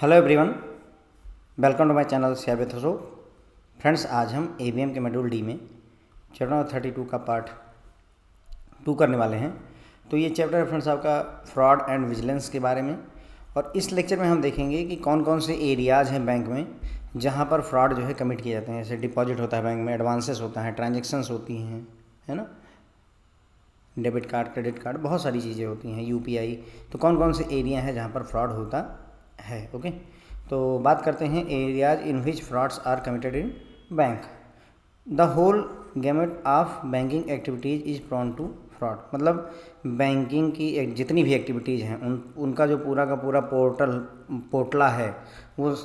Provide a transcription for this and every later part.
Hello everyone, welcome to my channel सियाबित हसो। Friends, आज हम एबीएम के मॉड्यूल डी में चैप्टर नंबर 32 का पार्ट 2 करने वाले हैं। तो ये चैप्टर है फ्रेंड्स आपका फ्रॉड एंड विजिलेंस के बारे में। और इस लेक्चर में हम देखेंगे कि कौन कौन से एरियाज़ हैं बैंक में जहाँ पर फ्रॉड जो है कमिट किए जाते हैं। जैसे डिपॉजिट होता है बैंक में, एडवांसेस होता है, ट्रांजेक्शन्स होती हैं, है ना, डेबिट कार्ड, क्रेडिट कार्ड, बहुत सारी चीज़ें होती हैं, यूपीआई। तो कौन कौन से एरिया हैं जहाँ पर फ्रॉड होता है। ओके, तो बात करते हैं areas in which frauds are committed in bank. The whole gamut of banking activities is prone to fraud. मतलब बैंकिंग की जितनी भी एक्टिविटीज़ हैं उनका जो पूरा का पूरा पोर्टला है वो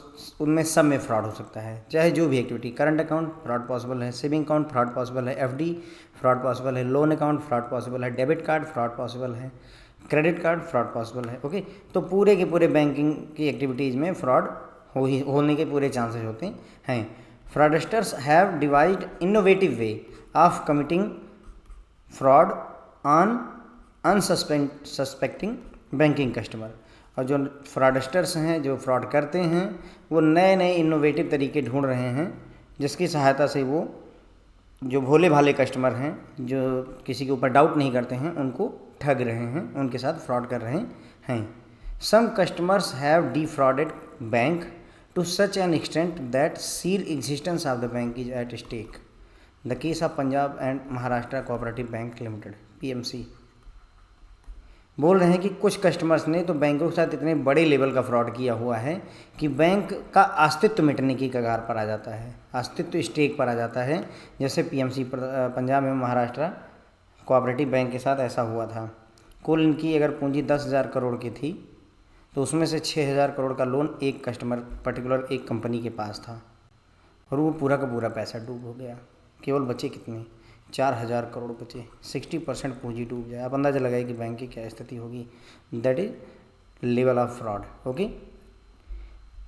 उनमें सब में फ्रॉड हो सकता है। चाहे जो भी activity, current account fraud possible है, सेविंग अकाउंट फ्रॉड पॉसिबल है, एफडी फ्रॉड पॉसिबल है, लोन अकाउंट फ्रॉड पॉसिबल है, डेबिट कार्ड फ्रॉड पॉसिबल है, क्रेडिट कार्ड फ्रॉड पॉसिबल है। ओके, तो पूरे के पूरे बैंकिंग की एक्टिविटीज़ में फ्रॉड होने के पूरे चांसेस होते हैं। Fraudsters have devised innovative way of committing fraud on unsuspecting banking customer. और जो फ्रॉडस्टर्स हैं, जो फ्रॉड करते हैं, वो नए नए इनोवेटिव तरीके ढूंढ रहे हैं जिसकी सहायता से वो जो भोले भाले कस्टमर हैं, जो किसी के ऊपर डाउट नहीं करते हैं, उनको ठग रहे हैं, उनके साथ फ्रॉड कर रहे हैं। Some customers have defrauded bank to such an extent that seal existence of the bank is at stake. The case of Punjab and Maharashtra cooperative bank limited, PMC. बोल रहे हैं कि कुछ कस्टमर्स ने तो बैंकों के साथ इतने बड़े लेवल का फ्रॉड किया हुआ है कि बैंक का अस्तित्व मिटने की कगार पर आ जाता है, अस्तित्व स्टेक पर आ जाता है। जैसे पीएमसी पंजाब एवं महाराष्ट्र कोऑपरेटिव बैंक के साथ ऐसा हुआ था। कुल इनकी अगर पूंजी 10,000 करोड़ की थी तो उसमें से 6,000 करोड़ का लोन एक कस्टमर पर्टिकुलर एक कंपनी के पास था और वो पूरा का पूरा पैसा डूब हो गया। केवल बचे कितने, 4,000 करोड़ बचे। 60% पूंजी डूब जाए। आप अंदाज़ा लगाइए कि बैंक की क्या स्थिति होगी। That is level of fraud. Okay,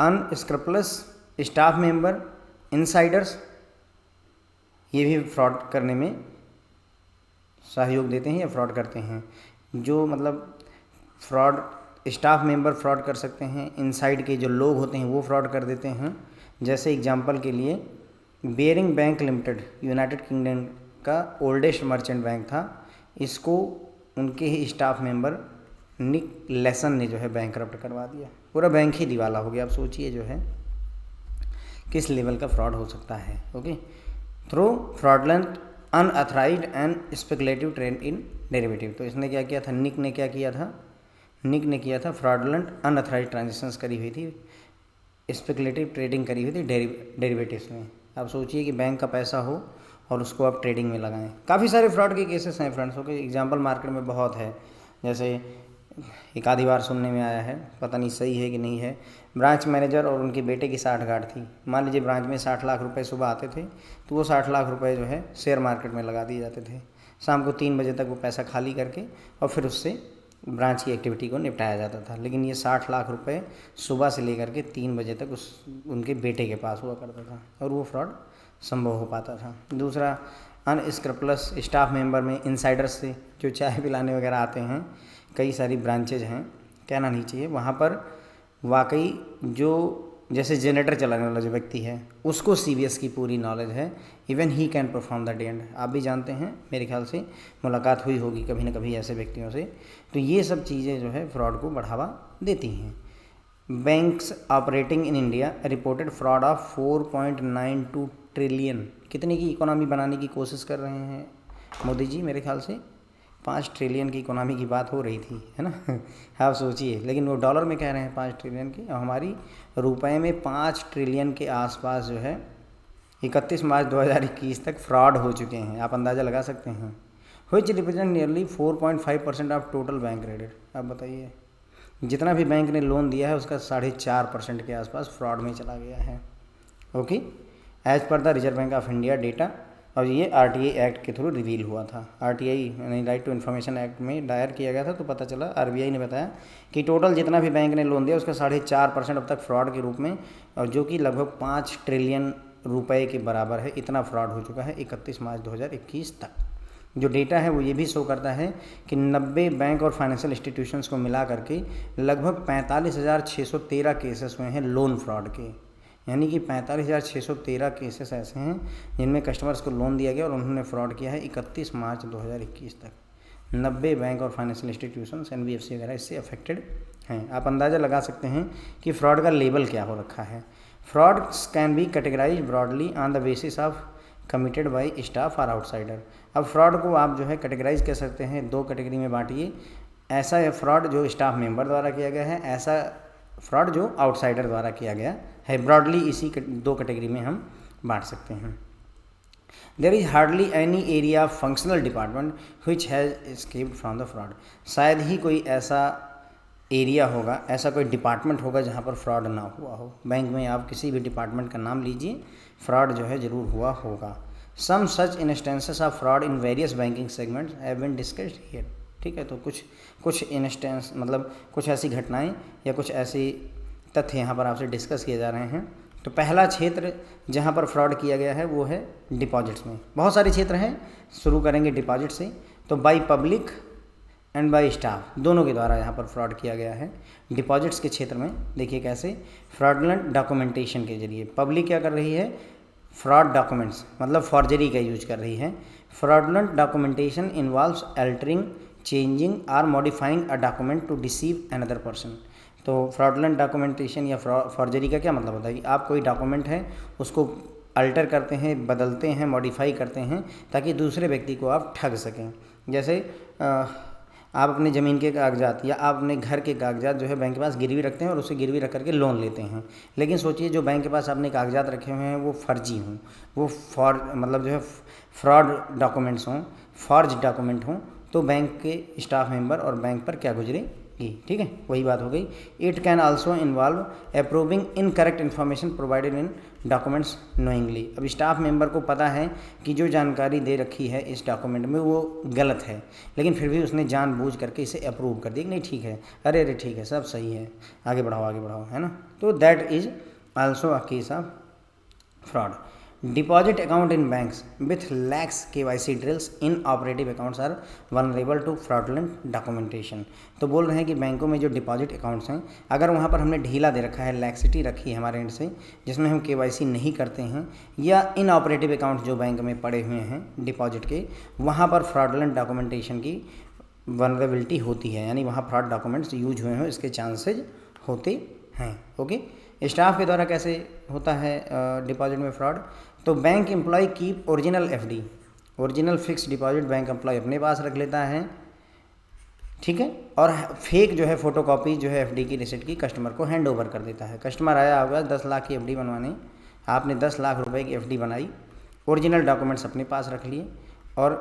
unscrupulous staff member, insiders, ये भी फ्रॉड करने में सहयोग देते हैं या फ्रॉड करते हैं। जो मतलब फ्रॉड स्टाफ मेंबर फ्रॉड कर सकते हैं, इनसाइड के जो लोग होते हैं वो फ्रॉड कर देते हैं। जैसे एग्जांपल के लिए bearing bank limited United kingdom का ओल्डेस्ट मर्चेंट बैंक था। इसको उनके ही स्टाफ मेंबर निक लेसन ने जो है बैंकरप्ट करवा दिया, पूरा बैंक ही दिवाला हो गया। आप सोचिए जो है किस लेवल का फ्रॉड हो सकता है। Okay, through fraudulent unauthorised and speculative trade in derivative. तो इसने क्या किया था, निक ने क्या किया था, निक ने किया था फ्रॉडलेंट अनऑथराइज्ड ट्रांजेक्शन्स करी हुई थी, स्पेकुलेटिव ट्रेडिंग करी हुई थी डेरिवेटिव्स में। आप सोचिए कि बैंक का पैसा हो और उसको आप ट्रेडिंग में लगाएं। काफ़ी सारे फ्रॉड के केसेस हैं फ्रेंड्स। ओके, एग्जांपल मार्केट में बहुत है। जैसे एक आधी बार सुनने में आया है, पता नहीं सही है कि नहीं है, ब्रांच मैनेजर और उनके बेटे की साठगांठ थी। मान लीजिए ब्रांच में 60 लाख रुपए सुबह आते थे तो वो 60 लाख रुपए जो है शेयर मार्केट में लगा दिए जाते थे। शाम को 3 बजे तक वो पैसा खाली करके और फिर उससे ब्रांच की एक्टिविटी को निपटाया जाता था। लेकिन ये 60 लाख रुपए सुबह से लेकर के 3 बजे तक उनके बेटे के पास हुआ करता था और वो फ्रॉड संभव हो पाता था। दूसरा, अनस्क्रपलस स्टाफ मेंबर में इनसाइडर्स से जो चाय पिलाने वगैरह आते हैं, कई सारी ब्रांचेज हैं, कहना नहीं चाहिए, वहाँ पर वाकई जो जैसे जनरेटर चलाने वाला जो व्यक्ति है उसको सीबीएस की पूरी नॉलेज है। Even he can perform the day and. आप भी जानते हैं, मेरे ख्याल से मुलाकात हुई होगी कभी ना कभी ऐसे व्यक्तियों से। तो ये सब चीज़ें जो है फ्रॉड को बढ़ावा देती हैं। Banks operating in India reported fraud of 4.92 trillion. कितने की इकोनॉमी बनाने की कोशिश कर रहे हैं मोदी जी? मेरे ख्याल से 5 ट्रिलियन की इकोनॉमी की बात हो रही थी, है ना। आप सोचिए, लेकिन वो डॉलर में कह रहे हैं 5 ट्रिलियन की, और हमारी रुपए में 5 ट्रिलियन के आसपास जो है 31 मार्च 2021 तक फ्रॉड हो चुके हैं। आप अंदाज़ा लगा सकते हैं। Which represent nearly 4.5% of total bank credit. आप बताइए, जितना भी बैंक ने लोन दिया है उसका 4.5% के आसपास फ्रॉड में चला गया है। Okay, as per the reserve bank of India data. और ये आरटीआई एक्ट के थ्रू रिवील हुआ था। आरटीआई यानी राइट टू इन्फॉर्मेशन एक्ट में दायर किया गया था। तो पता चला, आरबीआई ने बताया कि टोटल जितना भी बैंक ने लोन दिया उसका 4.5% अब तक फ्रॉड के रूप में, और जो कि लगभग 5 ट्रिलियन रुपए के बराबर है, इतना फ्रॉड हो चुका है 31 मार्च 2021 तक। जो डेटा है वो ये भी शो करता है कि 90 बैंक और फाइनेंशियल इंस्टीट्यूशंस को मिला करके लगभग 45,613 केसेस हुए हैं लोन फ्रॉड के। यानी कि 45,613 केसेस ऐसे हैं जिनमें कस्टमर्स को लोन दिया गया और उन्होंने फ्रॉड किया है 31 मार्च 2021 तक। 90 बैंक और फाइनेंशियल इंस्टीट्यूशंस NBFC वगैरह इससे अफेक्टेड हैं। आप अंदाज़ा लगा सकते हैं कि फ्रॉड का लेवल क्या हो रखा है। Frauds can be categorise broadly on the basis of committed by staff और आउटसाइडर। अब फ्रॉड को आप जो है कैटेगराइज कर सकते हैं, 2 कैटेगरी में बांटिए। ऐसा है फ्रॉड जो स्टाफ मेंबर द्वारा किया गया है, ऐसा फ्रॉड जो आउटसाइडर द्वारा किया गया है। ब्रॉडली इसी 2 कैटेगरी में हम बांट सकते हैं। There is hardly any area of functional department which has escaped from the fraud. शायद ही कोई ऐसा एरिया होगा, ऐसा कोई डिपार्टमेंट होगा जहाँ पर फ्रॉड ना हुआ हो। बैंक में आप किसी भी डिपार्टमेंट का नाम लीजिए, फ्रॉड जो है ज़रूर हुआ होगा। Some such instances of fraud in various banking segments have been discussed here. ठीक है, तो कुछ इंस्टेंस मतलब कुछ ऐसी घटनाएं या कुछ ऐसी तथ्य यहाँ पर आपसे डिस्कस किए जा रहे हैं। तो पहला क्षेत्र जहाँ पर फ्रॉड किया गया है वो है डिपॉजिट्स में। बहुत सारे क्षेत्र हैं, शुरू करेंगे डिपॉजिट से। तो by public and by staff दोनों के द्वारा यहाँ पर फ्रॉड किया गया है। डिपॉजिट्स के क्षेत्र में देखिए कैसे, फ्रॉडलेंट डॉक्यूमेंटेशन के जरिए पब्लिक क्या कर रही है, फ्रॉड डॉक्यूमेंट्स मतलब फॉर्जरी का यूज कर रही है। Fraudulent documentation involves altering, changing और modifying a document to deceive another person. तो फ्रॉडलेंट डॉक्यूमेंटेशन या फॉर्जरी का क्या मतलब होता है कि आप कोई डॉक्यूमेंट है उसको अल्टर करते हैं, बदलते हैं, मॉडिफाई करते हैं ताकि दूसरे व्यक्ति को आप ठग सकें। जैसे आप अपने ज़मीन के कागजात या आप अपने घर के कागजात जो है बैंक के पास गिरवी रखते हैं और उसे गिरवी रख करके लोन लेते हैं। लेकिन सोचिए जो बैंक के पास आपने कागजात रखे हुए हैं वो फर्जी हों, वो मतलब जो है फ्रॉड डॉक्यूमेंट्स हों, फॉर्ज डॉक्यूमेंट हों, तो बैंक के स्टाफ मेंबर और बैंक पर क्या गुजरेगी। ठीक है, वही बात हो गई। It can also involve approving incorrect information provided in documents knowingly. अब स्टाफ मेंबर को पता है कि जो जानकारी दे रखी है इस डॉक्यूमेंट में वो गलत है, लेकिन फिर भी उसने जानबूझ करके इसे अप्रूव कर दिया, नहीं ठीक है, अरे ठीक है, सब सही है, आगे बढ़ाओ, है ना। तो that is also a case of fraud. Deposit account in banks with lax KYC drills in operative accounts are vulnerable to fraudulent documentation. तो बोल रहे हैं कि बैंकों में जो डिपॉजिट अकाउंट्स हैं, अगर वहाँ पर हमने ढीला दे रखा है, लैक्सिटी रखी है हमारे एंड से, जिसमें हम KYC नहीं करते हैं, या इन ऑपरेटिव अकाउंट्स जो बैंक में पड़े हुए हैं डिपॉजिट के, वहाँ पर फ्रॉडलेंट डॉक्यूमेंटेशन की वनरेबिलिटी होती है, यानी वहाँ फ्रॉड डॉक्यूमेंट्स यूज हुए हों इसके चांसेज होते हैं। ओके, स्टाफ के द्वारा कैसे होता है डिपॉजिट में फ्रॉड। तो bank employ keep original FD, original fix deposit bank employ अपने पास रख लेता है, ठीक है, और फेक जो है फोटोकॉपी जो है FD की रिसिप्ट की कस्टमर को हैंड ओवर कर देता है। कस्टमर आया होगा 10 लाख की FD बनवाने, आपने 10 लाख रुपए की FD बनाई, ओरिजिनल डॉक्यूमेंट्स अपने पास रख लिए और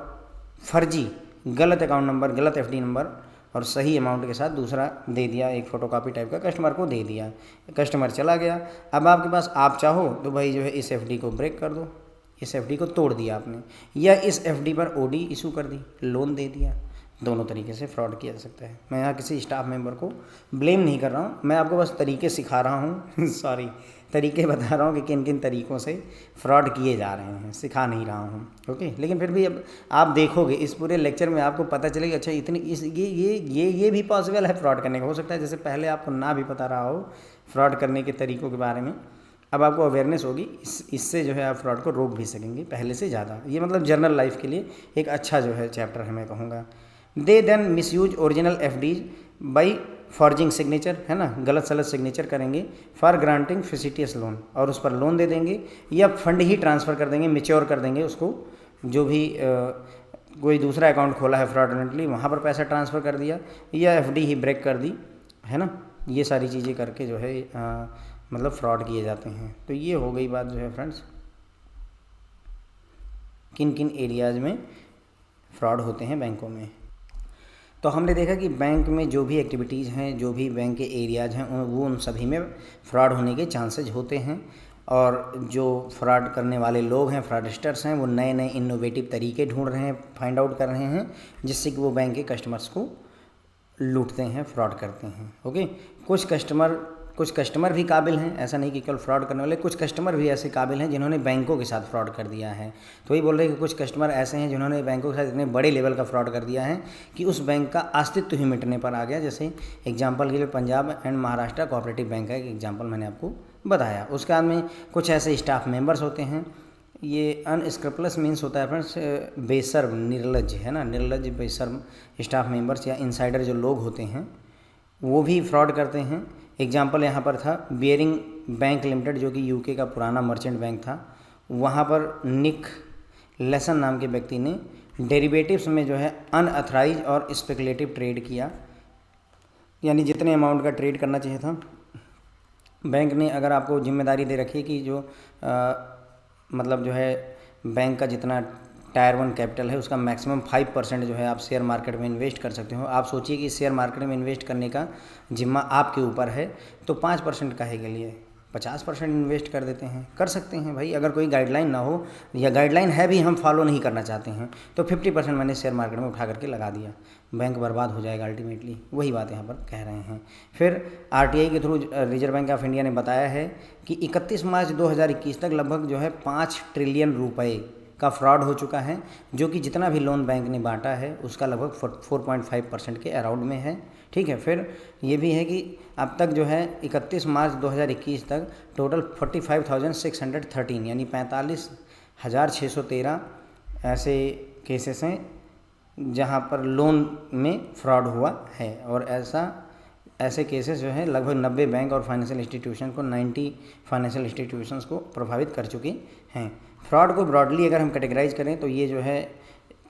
फर्जी गलत अकाउंट नंबर, गलत FD नंबर और सही अमाउंट के साथ दूसरा दे दिया, एक फ़ोटोकॉपी टाइप का कस्टमर को दे दिया। कस्टमर चला गया, अब आपके पास आप चाहो तो भाई जो है इस FD को ब्रेक कर दो, इस FD को तोड़ दिया आपने, या इस FD पर OD इशू कर दी, लोन दे दिया। दोनों तरीके से फ्रॉड किया जा सकता है। मैं यहाँ किसी स्टाफ मेंबर को ब्लेम नहीं कर रहा हूँ, मैं आपको बस तरीके सिखा रहा हूँ सॉरी, तरीके बता रहा हूँ कि किन किन तरीक़ों से फ्रॉड किए जा रहे हैं, सिखा नहीं रहा हूँ। ओके, लेकिन फिर भी अब आप देखोगे इस पूरे लेक्चर में आपको पता चलेगा अच्छा इतनी ये भी पॉसिबल है फ्रॉड करने का। हो सकता है जैसे पहले आपको ना भी पता रहा हो फ्रॉड करने के तरीक़ों के बारे में, अब आपको अवेयरनेस होगी, इससे जो है आप फ्रॉड को रोक भी सकेंगे पहले से ज़्यादा। ये मतलब जनरल लाइफ के लिए एक अच्छा जो है चैप्टर है, मैं कहूँगा। They then misuse original FDs by forging signature, है ना, गलत सलत सिग्नेचर करेंगे, फॉर ग्रांटिंग फिसिटियस लोन, और उस पर लोन दे देंगे या फंड ही ट्रांसफ़र कर देंगे, मेच्योर कर देंगे उसको, जो भी कोई दूसरा अकाउंट खोला है फ्रॉडलेंटली वहाँ पर पैसा ट्रांसफ़र कर दिया, या FD ही ब्रेक कर दी, है ना। ये सारी चीज़ें करके जो है मतलब फ्रॉड किए जाते हैं। तो ये हो गई बात जो है फ्रेंड्स, किन किन एरियाज़ में फ्रॉड होते हैं बैंकों में। तो हमने देखा कि बैंक में जो भी एक्टिविटीज़ हैं, जो भी बैंक के एरियाज़ हैं, वो उन सभी में फ्रॉड होने के चांसेज होते हैं। और जो फ्रॉड करने वाले लोग हैं, फ्रॉडस्टर्स हैं, वो नए नए इनोवेटिव तरीके ढूंढ रहे हैं, फाइंड आउट कर रहे हैं, जिससे कि वो बैंक के कस्टमर्स को लूटते हैं, फ्रॉड करते हैं। ओके, कुछ कस्टमर कुछ कस्टमर भी काबिल हैं, ऐसा नहीं कि केवल फ्रॉड करने वाले, कुछ कस्टमर भी ऐसे काबिल हैं जिन्होंने बैंकों के साथ फ्रॉड कर दिया है। तो वही बोल रहे हैं कि कुछ कस्टमर ऐसे हैं जिन्होंने बैंकों के साथ इतने बड़े लेवल का फ्रॉड कर दिया है कि उस बैंक का अस्तित्व ही मिटने पर आ गया। जैसे एग्जाम्पल के लिए Punjab and Maharashtra cooperative bank का एक एग्जाम्पल मैंने आपको बताया। उसके बाद में कुछ ऐसे स्टाफ मेंबर्स होते हैं, ये अनस्क्रपलस मीन्स होता है फ्रेंड्स बेशर्म, निर्लज, है ना, निर्लज बेशर्म स्टाफ मेंबर्स या इनसाइडर जो लोग होते हैं वो भी फ्रॉड करते हैं। एग्जाम्पल यहाँ पर था बियरिंग बैंक लिमिटेड, जो कि यूके का पुराना मर्चेंट बैंक था। वहाँ पर निक लेसन नाम के व्यक्ति ने डेरिवेटिव्स में जो है अनअथराइज और स्पेकुलेटिव ट्रेड किया, यानी जितने अमाउंट का ट्रेड करना चाहिए था, बैंक ने अगर आपको जिम्मेदारी दे रखी है कि जो मतलब जो है बैंक का जितना टायर 1 कैपिटल है उसका मैक्सिमम 5% जो है आप शेयर मार्केट में इन्वेस्ट कर सकते हो। आप सोचिए कि शेयर मार्केट में इन्वेस्ट करने का जिम्मा आपके ऊपर है, तो 5% काहे के लिए 50% इन्वेस्ट कर देते हैं, कर सकते हैं भाई। अगर कोई गाइडलाइन ना हो या गाइडलाइन है भी हम फॉलो नहीं करना चाहते हैं तो 50% मैंने शेयर मार्केट में उठा करके लगा दिया, बैंक बर्बाद हो जाएगा अल्टीमेटली। वही बात यहाँ पर कह रहे हैं। फिर RTI के through reserve bank of India ने बताया है कि 31 मार्च 2021 तक लगभग जो है 5 ट्रिलियन रुपए का फ्रॉड हो चुका है, जो कि जितना भी लोन बैंक ने बांटा है उसका लगभग 4.5% के अराउंड में है। ठीक है। फिर ये भी है कि अब तक जो है 31 मार्च 2021 तक टोटल 45,613 यानी 45,613 ऐसे केसेस हैं जहां पर लोन में फ्रॉड हुआ है। और ऐसे केसेस जो है लगभग 90 बैंक और फाइनेंशियल इंस्टीट्यूशन को 90 फाइनेंशियल इंस्टीट्यूशंस को प्रभावित कर चुके हैं। फ्रॉड को ब्रॉडली अगर हम कैटेगराइज करें तो ये जो है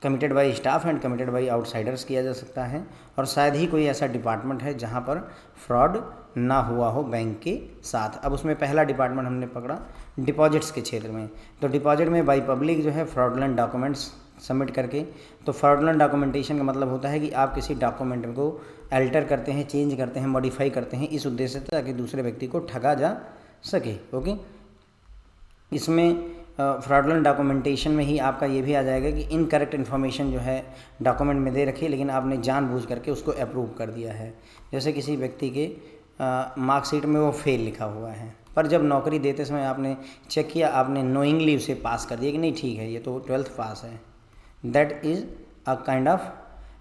committed by staff and committed by outsiders किया जा सकता है, और शायद ही कोई ऐसा डिपार्टमेंट है जहां पर फ्रॉड ना हुआ हो बैंक के साथ। अब उसमें पहला डिपार्टमेंट हमने पकड़ा डिपॉजिट्स के क्षेत्र में। तो डिपॉजिट में बाई पब्लिक जो है फ्रॉडलेंट डॉक्यूमेंट्स सबमिट करके, तो फ्रॉडलेंट डॉक्यूमेंटेशन का मतलब होता है कि आप किसी डॉक्यूमेंट को अल्टर करते हैं, चेंज करते हैं, मॉडिफाई करते हैं इस उद्देश्य से ताकि दूसरे व्यक्ति को ठगा जा सके। ओके। इसमें फ्रॉडलेंट डॉक्यूमेंटेशन में ही आपका ये भी आ जाएगा कि इनकरेक्ट इन्फॉर्मेशन जो है डॉक्यूमेंट में दे रखी है लेकिन आपने जानबूझ करके उसको अप्रूव कर दिया है। जैसे किसी व्यक्ति के मार्कशीट में वो फेल लिखा हुआ है, पर जब नौकरी देते समय आपने चेक किया, आपने नोइंगली उसे पास कर दिया कि नहीं ठीक है ये तो 12th पास है। That is a kind of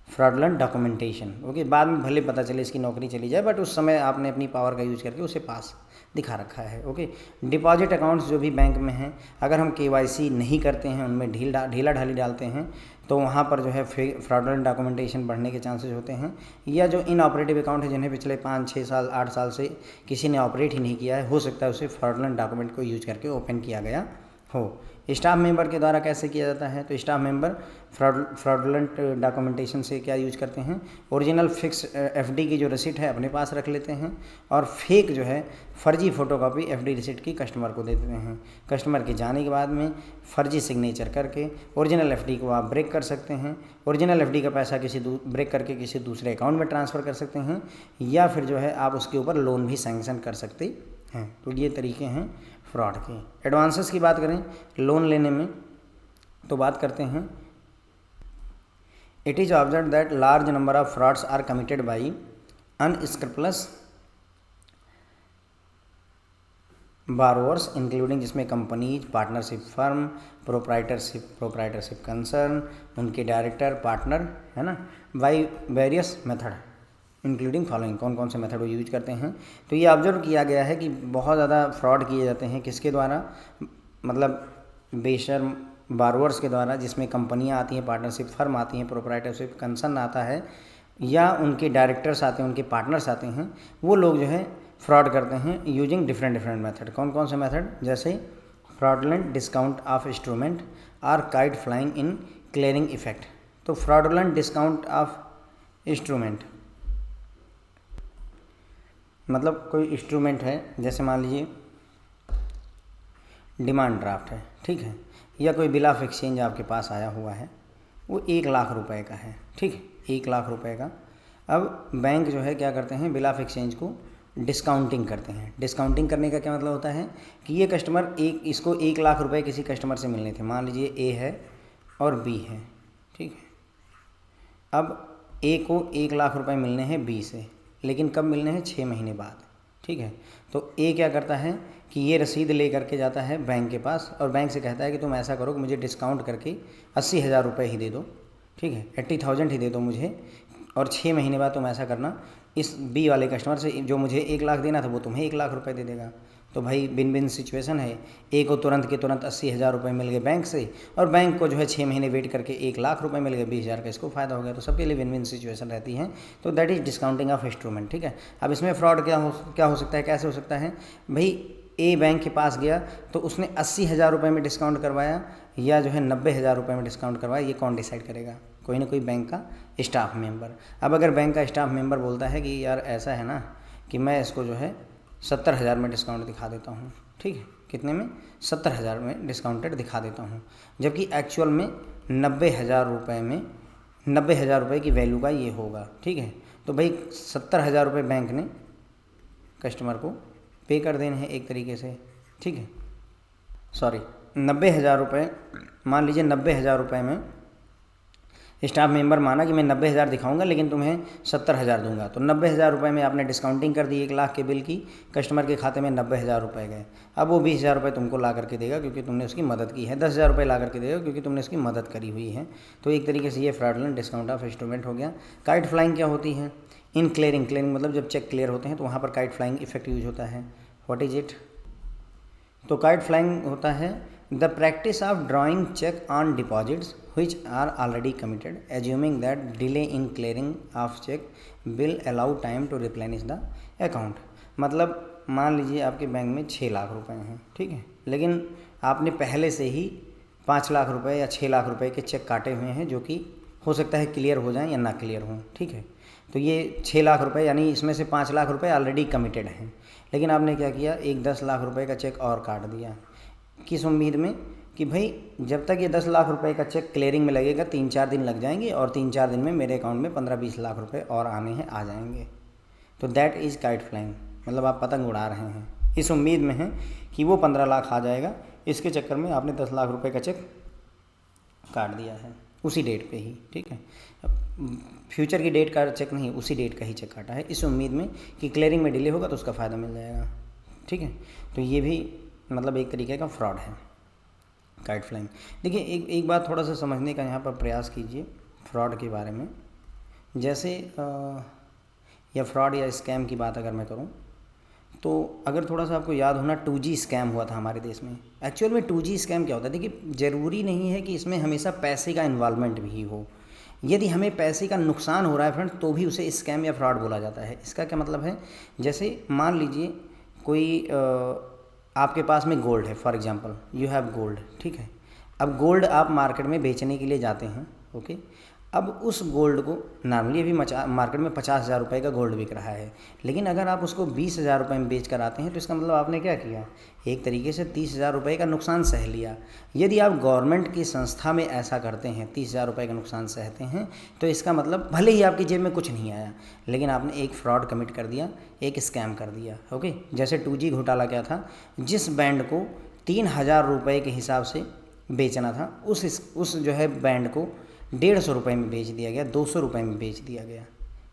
fraudulent documentation. Okay. बाद में भले पता चले इसकी नौकरी चली जाए, बट उस समय आपने अपनी पावर का यूज करके उसे पास दिखा रखा है। ओके। डिपॉजिट अकाउंट्स जो भी बैंक में हैं, अगर हम KYC नहीं करते हैं, उनमें ढीला ढाली डालते हैं, तो वहाँ पर जो है फ्रॉडलेंट डॉक्यूमेंटेशन बढ़ने के चांसेस होते हैं। या जो इनऑपरेटिव अकाउंट है जिन्हें पिछले 5, 6 साल, 8 साल से किसी ने ऑपरेट ही नहीं किया है, हो सकता है उसे फ्रॉडलेंट डॉक्यूमेंट को यूज करके ओपन किया गया हो। स्टाफ मेंबर के द्वारा कैसे किया जाता है? तो स्टाफ मेंबर फ्रॉडलेंट डॉक्यूमेंटेशन से क्या यूज करते हैं, ओरिजिनल फिक्स FD की जो रिसिट है अपने पास रख लेते हैं, और फेक जो है फर्जी फोटोकॉपी FD रिसिट की कस्टमर को दे देते हैं। कस्टमर के जाने के बाद में फर्जी सिग्नेचर करके ओरिजिनल FD को आप ब्रेक कर सकते हैं। ओरिजिनल FD का पैसा ब्रेक करके किसी दूसरे अकाउंट में ट्रांसफ़र कर सकते हैं, या फिर जो है आप उसके ऊपर लोन भी सैंक्शन कर सकते हैं। तो ये तरीके हैं फ्रॉड के। एडवांसेस की बात करें लोन लेने में तो बात करते हैं, it is observe that large number of frauds are committed by unscrupulous borrowers including, जिसमें companies, partnership firm, proprietorship concern, उनके डायरेक्टर, पार्टनर, है ना, by various method including following. कौन कौन से मेथड वो यूज करते हैं? तो ये ऑब्जर्व किया गया है कि बहुत ज़्यादा फ्रॉड किए जाते हैं किसके द्वारा, मतलब बेशर्म बारोअर्स के द्वारा, जिसमें कंपनियां आती हैं, पार्टनरशिप फर्म आती हैं, प्रोप्राइटरशिप कंसर्न आता है, या उनके डायरेक्टर्स आते हैं, उनके पार्टनर्स आते हैं। वो लोग जो है फ्रॉड करते हैं यूजिंग डिफरेंट मेथड। कौन कौन से मेथड? जैसे fraudulent discount of instrument or kite flying in clearing effect. तो फ्रॉडलेंट डिस्काउंट ऑफ इंस्ट्रूमेंट मतलब कोई इंस्ट्रूमेंट है, जैसे मान लीजिए डिमांड ड्राफ्ट है, ठीक है, या कोई बिल ऑफ एक्सचेंज आपके पास आया हुआ है, वो 1 लाख रुपए का है, ठीक है, 1 लाख रुपए का। अब बैंक जो है क्या करते हैं, बिल ऑफ एक्सचेंज को डिस्काउंटिंग करते हैं। डिस्काउंटिंग करने का क्या मतलब होता है कि ये कस्टमर इसको 1 लाख रुपए किसी कस्टमर से मिलने थे, मान लीजिए A है और B है, ठीक है। अब A को 1 लाख रुपए मिलने हैं B से, लेकिन कब मिलने हैं? 6 महीने बाद, ठीक है। तो ए क्या करता है कि ये रसीद ले करके जाता है बैंक के पास और बैंक से कहता है कि तुम ऐसा करो कि मुझे डिस्काउंट करके 80,000 रुपये ही दे दो, ठीक है, 80,000 ही दे दो मुझे, और 6 महीने बाद तुम ऐसा करना, इस बी वाले कस्टमर से जो मुझे 1 लाख देना था वो तुम्हें 1 लाख रुपए दे देगा। तो भाई बिन बिन सिचुएशन है, ए को तुरंत के तुरंत 80,000 रुपये मिल गए बैंक से, और बैंक को जो है 6 महीने वेट करके 1 लाख रुपए मिल गए, 20,000 का इसको फ़ायदा हो गया। तो सबके लिए विन विन सिचुएशन रहती है। तो that is discounting of instrument, ठीक है। अब इसमें फ्रॉड क्या हो सकता है, कैसे हो सकता है भाई, ए बैंक के पास गया तो उसने 80,000 रुपये में डिस्काउंट करवाया या जो है 90,000 रुपये में डिस्काउंट करवाया, ये कौन डिसाइड करेगा? कोई ना कोई बैंक का स्टाफ मेंबर। अब अगर बैंक का स्टाफ मेंबर बोलता है कि यार ऐसा है ना कि मैं इसको जो है 70,000 में डिस्काउंट दिखा देता हूँ, ठीक है, कितने में? 70,000 में डिस्काउंटेड दिखा देता हूँ, जबकि एक्चुअल में 90,000 रुपये में 90,000 रुपये की वैल्यू का ये होगा, ठीक है। तो भाई 70,000 रुपये बैंक ने कस्टमर को पे कर देने हैं एक तरीके से, ठीक है। सॉरी, 90,000 रुपये, मान लीजिए 90,000 रुपये में स्टाफ मेंबर माना कि मैं 90,000 दिखाऊंगा लेकिन तुम्हें 70,000 दूंगा। तो 90,000 रुपये में आपने डिस्काउंटिंग कर दी 1 लाख के बिल की, कस्टमर के खाते में 90,000 रुपये गए। अब वो 20,000 रुपये तुमको ला करके देगा क्योंकि तुमने उसकी मदद की है, 10,000 रुपये ला करके देगा क्योंकि तुमने उसकी मदद करी हुई है। तो एक तरीके से ये फ्रॉडलेंट डिस्काउंट ऑफ इंस्ट्रूमेंट हो गया। काइट फ्लाइंग क्या होती है? इन क्लियरिंग, क्लियरिंग मतलब जब चेक क्लियर होते हैं तो वहाँ पर काइट फ्लाइंग इफेक्ट यूज होता है। What is it? तो काइट फ्लाइंग होता है the practice of drawing cheque on deposits which are already committed, assuming that delay in clearing of check will allow time to replenish the account। मतलब मान लीजिए आपके bank में 6 लाख रुपए हैं, ठीक है, लेकिन आपने पहले से ही 5 लाख रुपए या 6 लाख रुपए के चेक काटे हुए हैं जो कि हो सकता है क्लियर हो जाएं या ना क्लियर हों, ठीक है। तो ये 6 लाख रुपए यानी इसमें से 5 लाख रुपए ऑलरेडी कमिटेड हैं, लेकिन आपने क्या किया, एक 10 लाख रुपए का चेक और काट दिया। किस उम्मीद में कि भाई जब तक ये 10 लाख रुपए का चेक क्लियरिंग में लगेगा 3-4 दिन लग जाएंगे और 3-4 दिन में मेरे अकाउंट में 15-20 लाख रुपए और आने हैं, आ जाएंगे। तो दैट इज़ काइट फ्लाइंग, मतलब आप पतंग उड़ा रहे हैं, इस उम्मीद में हैं कि वो 15 लाख आ जाएगा, इसके चक्कर में आपने 10 लाख रुपए का चेक काट दिया है उसी डेट पे ही, ठीक है। फ्यूचर की डेट का चेक नहीं, उसी डेट का ही चेक काटा है इस उम्मीद में कि क्लियरिंग में डिले होगा तो उसका फ़ायदा मिल जाएगा, ठीक है। तो ये भी मतलब एक तरीके का फ्रॉड है, काइट फ्लाइंग। देखिए एक बात थोड़ा सा समझने का यहाँ पर प्रयास कीजिए फ्रॉड के बारे में। जैसे या फ्रॉड या स्कैम की बात अगर मैं करूँ तो अगर थोड़ा सा आपको याद होना 2G स्कैम हुआ था हमारे देश में। एक्चुअल में 2G स्कैम क्या होता है? देखिए ज़रूरी नहीं है कि इसमें हमेशा पैसे का इन्वॉल्वमेंट भी हो। यदि हमें पैसे का नुकसान हो रहा है फ्रेंड तो भी उसे स्कैम या फ्रॉड बोला जाता है। इसका क्या मतलब है? जैसे मान लीजिए कोई आपके पास में गोल्ड है, for example you have gold, ठीक है। अब गोल्ड आप मार्केट में बेचने के लिए जाते हैं, ओके। अब उस गोल्ड को नॉर्मली अभी मार्केट में 50,000 रुपये का गोल्ड बिक रहा है, लेकिन अगर आप उसको 20,000 रुपये में बेच कर आते हैं तो इसका मतलब आपने क्या किया? एक तरीके से 30,000 रुपये का नुकसान सह लिया। यदि आप गवर्नमेंट की संस्था में ऐसा करते हैं, 30,000 रुपये का नुकसान सहते हैं, तो इसका मतलब भले ही आपकी जेब में कुछ नहीं आया, लेकिन आपने एक फ्रॉड कमिट कर दिया, एक स्कैम कर दिया, ओके। जैसे 2G घोटाला क्या था? जिस बैंड को 3,000 रुपये के हिसाब से बेचना था उस जो है बैंड को 150 रुपये में बेच दिया गया, 200 रुपये में बेच दिया गया।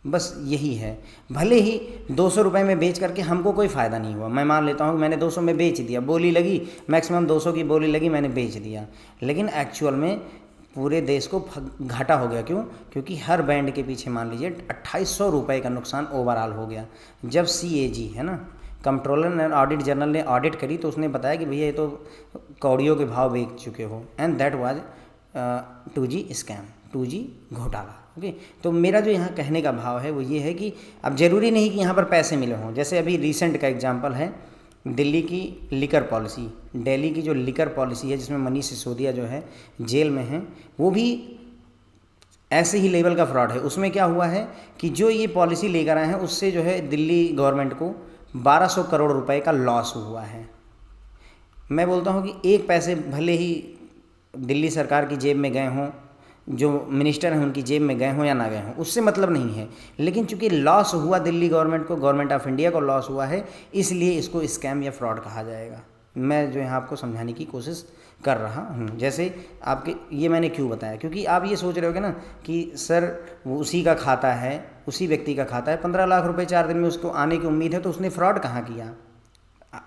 बस यही है। भले ही 200 रुपये में बेच करके हमको कोई फ़ायदा नहीं हुआ, मैं मान लेता हूँ मैंने 200 में बेच दिया, बोली लगी, मैक्सिमम 200 की बोली लगी, मैंने बेच दिया, लेकिन एक्चुअल में पूरे देश को घाटा हो गया। क्यों? क्योंकि हर बैंड के पीछे मान लीजिए 2800 रुपये का नुकसान ओवरऑल हो गया। जब CAG है ना, कंट्रोलर एंड ऑडिट जनरल ने ऑडिट करी तो उसने बताया कि भैया ये तो कौड़ियों के भाव बेच चुके हो, and that was 2G scam, 2G घोटाला, ओके। तो मेरा जो यहाँ कहने का भाव है वो ये है कि अब ज़रूरी नहीं कि यहाँ पर पैसे मिले हों। जैसे अभी रिसेंट का एग्जांपल है दिल्ली की लिकर पॉलिसी, दिल्ली की जो लिकर पॉलिसी है जिसमें मनीष सिसोदिया जो है जेल में है, वो भी ऐसे ही लेवल का फ्रॉड है। उसमें क्या हुआ है कि जो ये पॉलिसी लेकर आए हैं उससे जो है दिल्ली गवर्नमेंट को 1200 करोड़ रुपए का लॉस हुआ है। मैं बोलता हूँ कि एक पैसे भले ही दिल्ली सरकार की जेब में गए हों, जो मिनिस्टर हैं उनकी जेब में गए हों या ना गए हों, उससे मतलब नहीं है, लेकिन चूंकि लॉस हुआ दिल्ली गवर्नमेंट को, गवर्नमेंट ऑफ इंडिया को लॉस हुआ है, इसलिए इसको स्कैम या फ्रॉड कहा जाएगा। मैं जो यहाँ आपको समझाने की कोशिश कर रहा हूँ। जैसे आपके ये मैंने क्यों बताया, क्योंकि आप ये सोच रहे होगे ना कि सर वो उसी का खाता है, उसी व्यक्ति का खाता है, 15 लाख रुपए 4 दिन में उसको आने की उम्मीद है, तो उसने फ्रॉड कहाँ किया,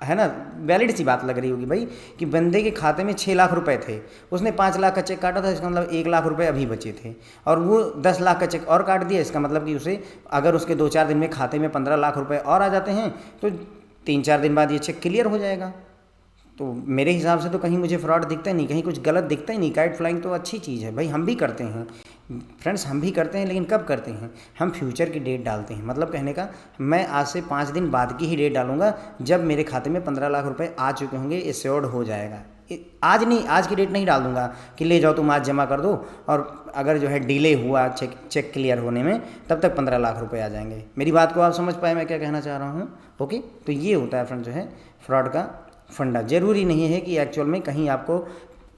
है ना। वैलिड सी बात लग रही होगी भाई कि बंदे के खाते में 6 लाख रुपए थे, उसने 5 लाख का चेक काटा था, इसका मतलब 1 लाख रुपए अभी बचे थे, और वो 10 लाख का चेक और काट दिया। इसका मतलब कि उसे अगर उसके 2-4 दिन में खाते में 15 लाख रुपए और आ जाते हैं तो 3-4 दिन बाद ये चेक क्लियर हो जाएगा। तो मेरे हिसाब से तो कहीं मुझे फ्रॉड दिखता ही नहीं, कहीं कुछ गलत दिखता ही नहीं। काइट फ्लाइंग तो अच्छी चीज़ है भाई, हम भी करते हैं फ्रेंड्स, हम भी करते हैं, लेकिन कब करते हैं, हम फ्यूचर की डेट डालते हैं। मतलब कहने का मैं आज से 5 दिन बाद की ही डेट डालूंगा जब मेरे खाते में 15 लाख रुपए आ चुके होंगे, एश्योर्ड हो जाएगा। आज नहीं, आज की डेट नहीं डाल दूंगा कि ले जाओ तुम आज जमा कर दो, और अगर जो है डिले हुआ चेक क्लियर होने में तब तक 15 लाख रुपए आ जाएंगे। मेरी बात को आप समझ पाए मैं क्या कहना चाह रहा हूँ। ओके, तो ये होता है फ्रेंड जो है फ्रॉड का फंडा। ज़रूरी नहीं है कि एक्चुअल में कहीं आपको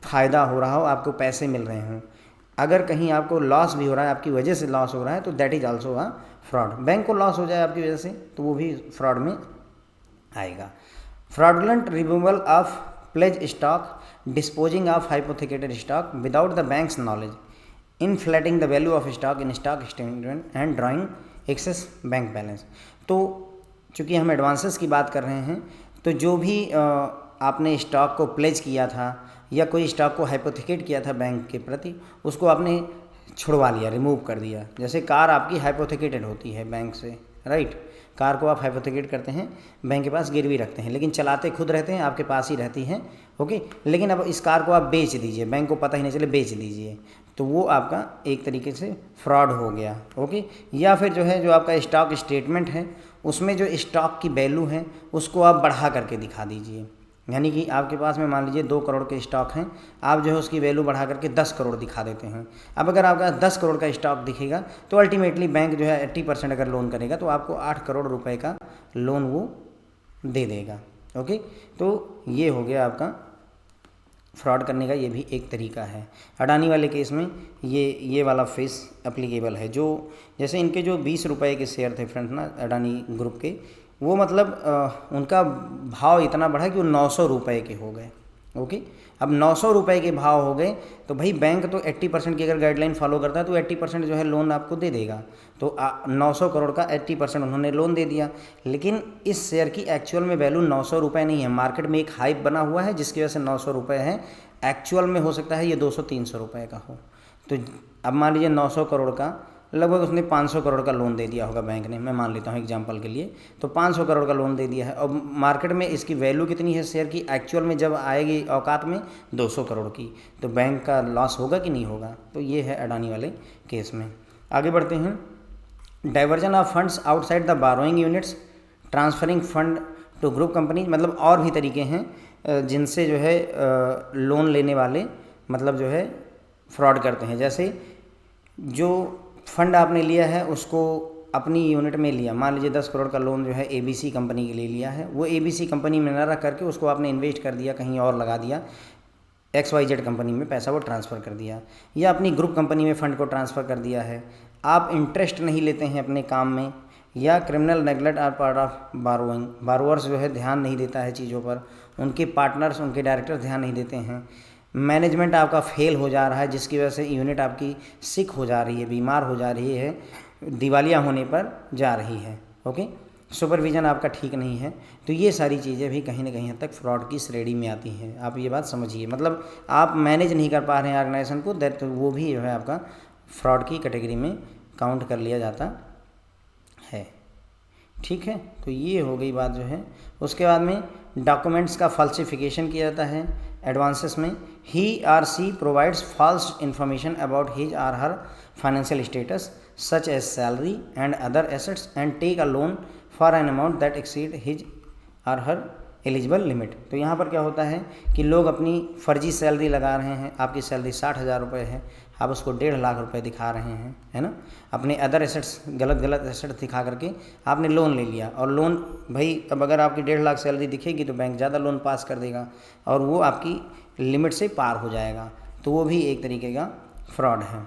फ़ायदा हो रहा हो, आपको पैसे मिल रहे हों। अगर कहीं आपको लॉस भी हो रहा है, आपकी वजह से लॉस हो रहा है, तो that is also a fraud. Bank को लॉस हो जाए आपकी वजह से तो वो भी फ्रॉड में आएगा। Fraudulent removal of pledge stock, disposing of hypothecated stock without the bank's knowledge, inflating the value of stock in stock statement and drawing excess bank balance. तो चूँकि हम एडवांसेस की बात कर रहे हैं, तो जो भी आपने स्टॉक को प्लेज किया था या कोई स्टॉक को हाइपोथेकेट किया था बैंक के प्रति, उसको आपने छुड़वा लिया, रिमूव कर दिया। जैसे कार आपकी हाइपोथेकेटेड होती है बैंक से, राइट। कार को आप हाइपोथेकेट करते हैं, बैंक के पास गिरवी रखते हैं, लेकिन चलाते खुद रहते हैं, आपके पास ही रहती हैं। ओके, लेकिन अब इस कार को आप बेच दीजिए, बैंक को पता ही नहीं चले, बेच दीजिए, तो वो आपका एक तरीके से फ्रॉड हो गया। ओके, या फिर जो है जो आपका स्टॉक स्टेटमेंट है उसमें जो स्टॉक की वैल्यू है उसको आप बढ़ा करके दिखा दीजिए। यानी कि आपके पास में मान लीजिए 2 करोड़ के स्टॉक हैं, आप जो है उसकी वैल्यू बढ़ा करके 10 करोड़ दिखा देते हैं। अब अगर आपका 10 करोड़ का स्टॉक दिखेगा तो अल्टीमेटली बैंक जो है 80% अगर लोन करेगा तो आपको 8 करोड़ रुपए का लोन वो दे देगा। ओके, तो ये हो गया आपका फ्रॉड करने का, ये भी एक तरीका है। अडानी वाले केस में ये वाला फेस एप्लीकेबल है। जो जैसे इनके जो 20 रुपए के शेयर थे फ्रेंड्स ना अडानी ग्रुप के, वो मतलब उनका भाव इतना बढ़ा कि वो 900 रुपये के हो गए। ओके, अब 900 रुपये के भाव हो गए तो भाई बैंक तो 80% की अगर गाइडलाइन फॉलो करता है तो 80% जो है लोन आपको दे देगा। तो 900 करोड़ का 80% उन्होंने लोन दे दिया, लेकिन इस शेयर की एक्चुअल में वैल्यू 900 रुपये नहीं है। मार्केट में एक हाइप बना हुआ है जिसकी वजह से 900 रुपये है, एक्चुअल में हो सकता है ये 200-300 रुपये का हो। तो अब मान लीजिए 900 करोड़ का लगभग उसने 500 करोड़ का लोन दे दिया होगा बैंक ने, मैं मान लेता हूँ एग्जांपल के लिए, तो 500 करोड़ का लोन दे दिया है। और मार्केट में इसकी वैल्यू कितनी है शेयर की, एक्चुअल में जब आएगी औकात में 200 करोड़ की, तो बैंक का लॉस होगा कि नहीं होगा। तो ये है अडानी वाले केस में। आगे बढ़ते हैं। Diversion of funds outside the borrowing units, transferring fund to group company, मतलब और भी तरीके हैं जिनसे जो है लोन लेने वाले मतलब जो है फ्रॉड करते हैं। जैसे जो फंड आपने लिया है उसको अपनी यूनिट में लिया, मान लीजिए 10 करोड़ का लोन जो है ABC कंपनी के लिए लिया है, वो ABC कंपनी में न रख करके उसको आपने इन्वेस्ट कर दिया, कहीं और लगा दिया, XYZ कंपनी में पैसा वो ट्रांसफ़र कर दिया, या अपनी ग्रुप कंपनी में फ़ंड को ट्रांसफ़र कर दिया है। आप इंटरेस्ट नहीं लेते हैं अपने काम में, या criminal neglect are part of borrowing, borrowers जो है ध्यान नहीं देता है चीज़ों पर, उनके पार्टनर्स उनके डायरेक्टर्स ध्यान नहीं देते हैं, मैनेजमेंट आपका फेल हो जा रहा है जिसकी वजह से यूनिट आपकी सिक हो जा रही है, बीमार हो जा रही है, दिवालिया होने पर जा रही है। ओके, सुपरविज़न आपका ठीक नहीं है। तो ये सारी चीज़ें भी कहीं ना कहीं हद तक फ्रॉड की श्रेणी में आती हैं। आप ये बात समझिए, मतलब आप मैनेज नहीं कर पा रहे हैं ऑर्गेनाइजेशन को, दैट वो भी जो है आपका फ्रॉड की कैटेगरी में काउंट कर लिया जाता है। ठीक है, तो ये हो गई बात जो है। उसके बाद में डॉक्यूमेंट्स का फॉल्सिफिकेशन किया जाता है एडवांसेस में। He or she provides false information about his or her financial status such as salary and other assets and take a loan for an amount that exceed his or her eligible limit. तो यहाँ पर क्या होता है कि लोग अपनी फर्जी सैलरी लगा रहे हैं, आपकी सैलरी 60,000 रुपये है, आप उसको 1.5 लाख रुपए दिखा रहे हैं, है ना। अपने अदर एसेट्स गलत एसेट्स दिखा करके आपने लोन ले लिया, और लोन भाई अब अगर आपकी 1.5 लाख सैलरी दिखेगी तो बैंक ज़्यादा लोन पास कर देगा और वो आपकी लिमिट से पार हो जाएगा, तो वो भी एक तरीके का फ्रॉड है।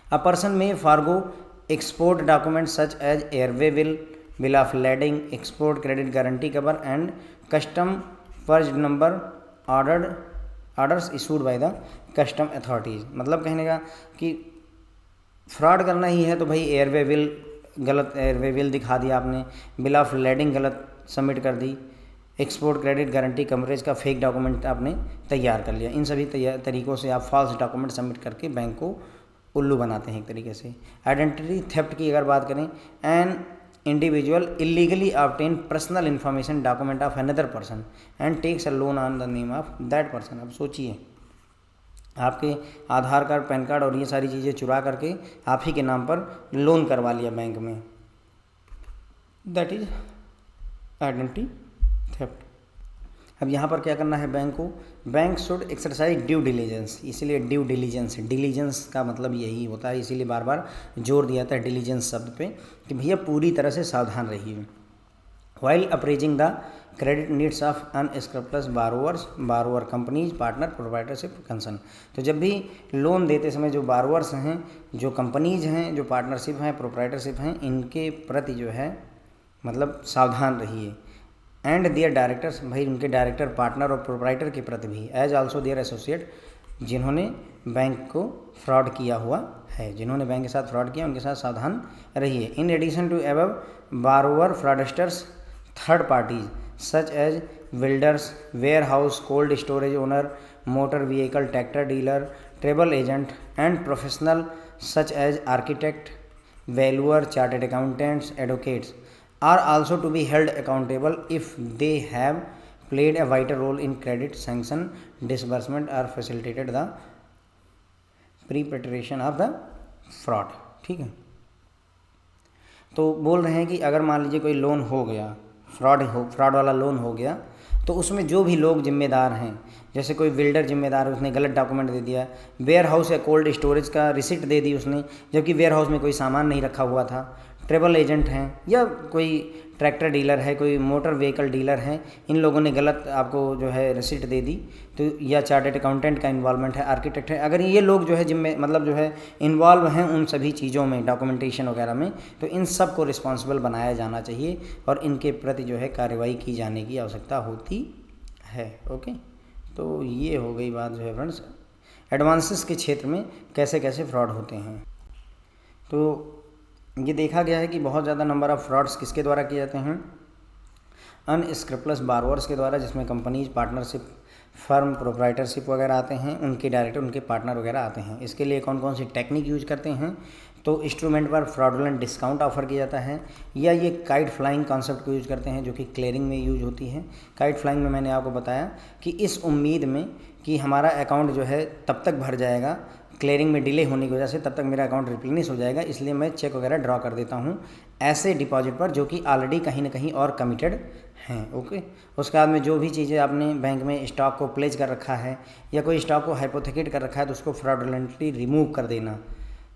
A person may forge export document such as airway bill of lading, export credit guarantee cover and custom purge number orders issued by the custom authorities. मतलब कहने का कि फ्रॉड करना ही है तो भाई एयरवे बिल गलत, एयरवे बिल दिखा दिया आपने, बिल ऑफ लैडिंग गलत सबमिट कर दी, एक्सपोर्ट क्रेडिट गारंटी कवरेज का फेक डॉक्यूमेंट आपने तैयार कर लिया। इन सभी तरीक़ों से आप फॉल्स डॉक्यूमेंट सबमिट करके बैंक को उल्लू बनाते हैं एक तरीके से। आइडेंटिटी थेफ्ट की अगर बात करें, an individual illegally obtain personal information document of another person and takes a loan on the name of that person. अब सोचिए, आपके आधार कार्ड, पैन कार्ड और ये सारी चीज़ें चुरा करके आप ही के नाम पर लोन करवा लिया बैंक में, दैट इज आइडेंटिटी थेफ्ट। अब यहाँ पर क्या करना है बैंक को, bank should exercise due diligence. इसीलिए ड्यू डिलीजेंस, डिलीजेंस का मतलब यही होता है, इसीलिए बार बार जोर दिया था डिलीजेंस शब्द पे कि भैया पूरी तरह से सावधान रहिए। While appraising the credit needs of unscrupulous borrowers, borrower companies, partner, proprietorship concern. तो जब भी लोन देते समय जो बारोवर्स हैं, जो कंपनीज हैं, जो पार्टनरशिप हैं, प्रोप्राइटरशिप हैं, इनके प्रति जो है मतलब सावधान रहिए। एंड देयर डायरेक्टर्स, भाई उनके डायरेक्टर, पार्टनर और प्रोप्राइटर के प्रति भी, एज आल्सो देयर एसोसिएट, जिन्होंने बैंक को फ्रॉड किया हुआ है, जिन्होंने बैंक के साथ फ्रॉड किया उनके साथ सावधान रहिए। In addition to above borrower fraudsters third parties such as builders, warehouse, cold storage owner, motor vehicle, tractor dealer, travel agent and professional such as architect, valuer, chartered accountants, advocates are also to be held accountable if they have played a vital role in credit sanction disbursement or facilitated the preparation of the fraud। ठीक है, तो बोल रहे हैं कि अगर मान लीजिए कोई लोन हो गया, फ्रॉड वाला लोन हो गया, तो उसमें जो भी लोग जिम्मेदार हैं, जैसे कोई बिल्डर जिम्मेदार है, उसने गलत डॉक्यूमेंट दे दिया, वेयर हाउस या कोल्ड स्टोरेज का रिसिप्ट दे दी उसने, जबकि वेयर हाउस में कोई सामान नहीं रखा हुआ था, ट्रेवल एजेंट हैं या कोई ट्रैक्टर डीलर है, कोई मोटर व्हीकल डीलर है, इन लोगों ने गलत आपको जो है रिसिप्ट दे दी, तो या चार्टेड अकाउंटेंट का इन्वॉल्वमेंट है, आर्किटेक्ट है, अगर ये लोग जो है मतलब जो है इन्वॉल्व हैं उन सभी चीज़ों में, डॉक्यूमेंटेशन वगैरह में, तो इन सब को रिस्पॉन्सिबल बनाया जाना चाहिए और इनके प्रति जो है कार्रवाई की जाने की आवश्यकता होती है। ओके, तो ये हो गई बात जो है फ्रेंड्स एडवांसेस के क्षेत्र में कैसे कैसे फ्रॉड होते हैं। तो ये देखा गया है कि बहुत ज़्यादा नंबर ऑफ़ फ्रॉड्स किसके द्वारा किए जाते हैं, अनस्क्रप्लस बारोवर्स के द्वारा, जिसमें कंपनीज, पार्टनरशिप फर्म, प्रोप्राइटरशिप वगैरह आते हैं, उनके डायरेक्टर, उनके पार्टनर वगैरह आते हैं। इसके लिए कौन कौन सी टेक्निक यूज करते हैं, तो इंस्ट्रूमेंट पर फ्रॉडुलेंट डिस्काउंट ऑफर किया जाता है, या ये काइट फ्लाइंग कॉन्सेप्ट को यूज करते हैं जो कि क्लियरिंग में यूज होती है। काइट फ्लाइंग में मैंने आपको बताया कि इस उम्मीद में कि हमारा अकाउंट जो है तब तक भर जाएगा, क्लियरिंग में डिले होने की वजह से तब तक मेरा अकाउंट रिप्लेनिश हो जाएगा, इसलिए मैं चेक वगैरह ड्रॉ कर देता हूँ ऐसे डिपॉजिट पर जो कि ऑलरेडी कहीं ना कहीं और कमिटेड हैं। ओके, उसके बाद में जो भी चीज़ें आपने बैंक में स्टॉक को प्लेज कर रखा है या कोई स्टॉक को हाइपोथेकेट कर रखा है तो उसको फ्रॉडुलेंटली रिमूव कर देना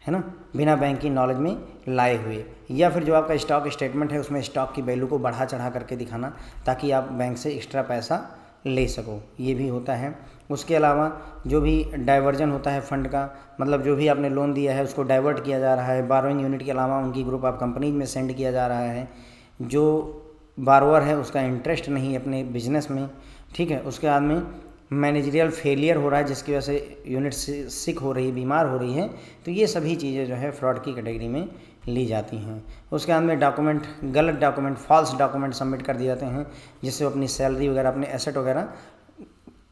है ना, बिना बैंक की नॉलेज में लाए हुए, या फिर जो आपका स्टॉक स्टेटमेंट है उसमें स्टॉक की वैल्यू को बढ़ा चढ़ा करके दिखाना ताकि आप बैंक से एक्स्ट्रा पैसा ले सको, ये भी होता है। उसके अलावा जो भी डाइवर्जन होता है फंड का, मतलब जो भी आपने लोन दिया है उसको डाइवर्ट किया जा रहा है, बारोइंग यूनिट के अलावा उनकी ग्रुप ऑफ कंपनीज में सेंड किया जा रहा है, जो बारोअर है उसका इंटरेस्ट नहीं अपने बिजनेस में, ठीक है। उसके बाद में मैनेजरियल फेलियर हो रहा है जिसकी वजह से यूनिट सिक हो रही है, बीमार हो रही है, तो ये सभी चीज़ें जो है फ्रॉड की कैटेगरी में ली जाती हैं। उसके बाद में डॉक्यूमेंट, गलत डॉक्यूमेंट, फॉल्स डॉक्यूमेंट सबमिट कर दिए जाते हैं जिससे वो अपनी सैलरी वगैरह, अपने एसेट वगैरह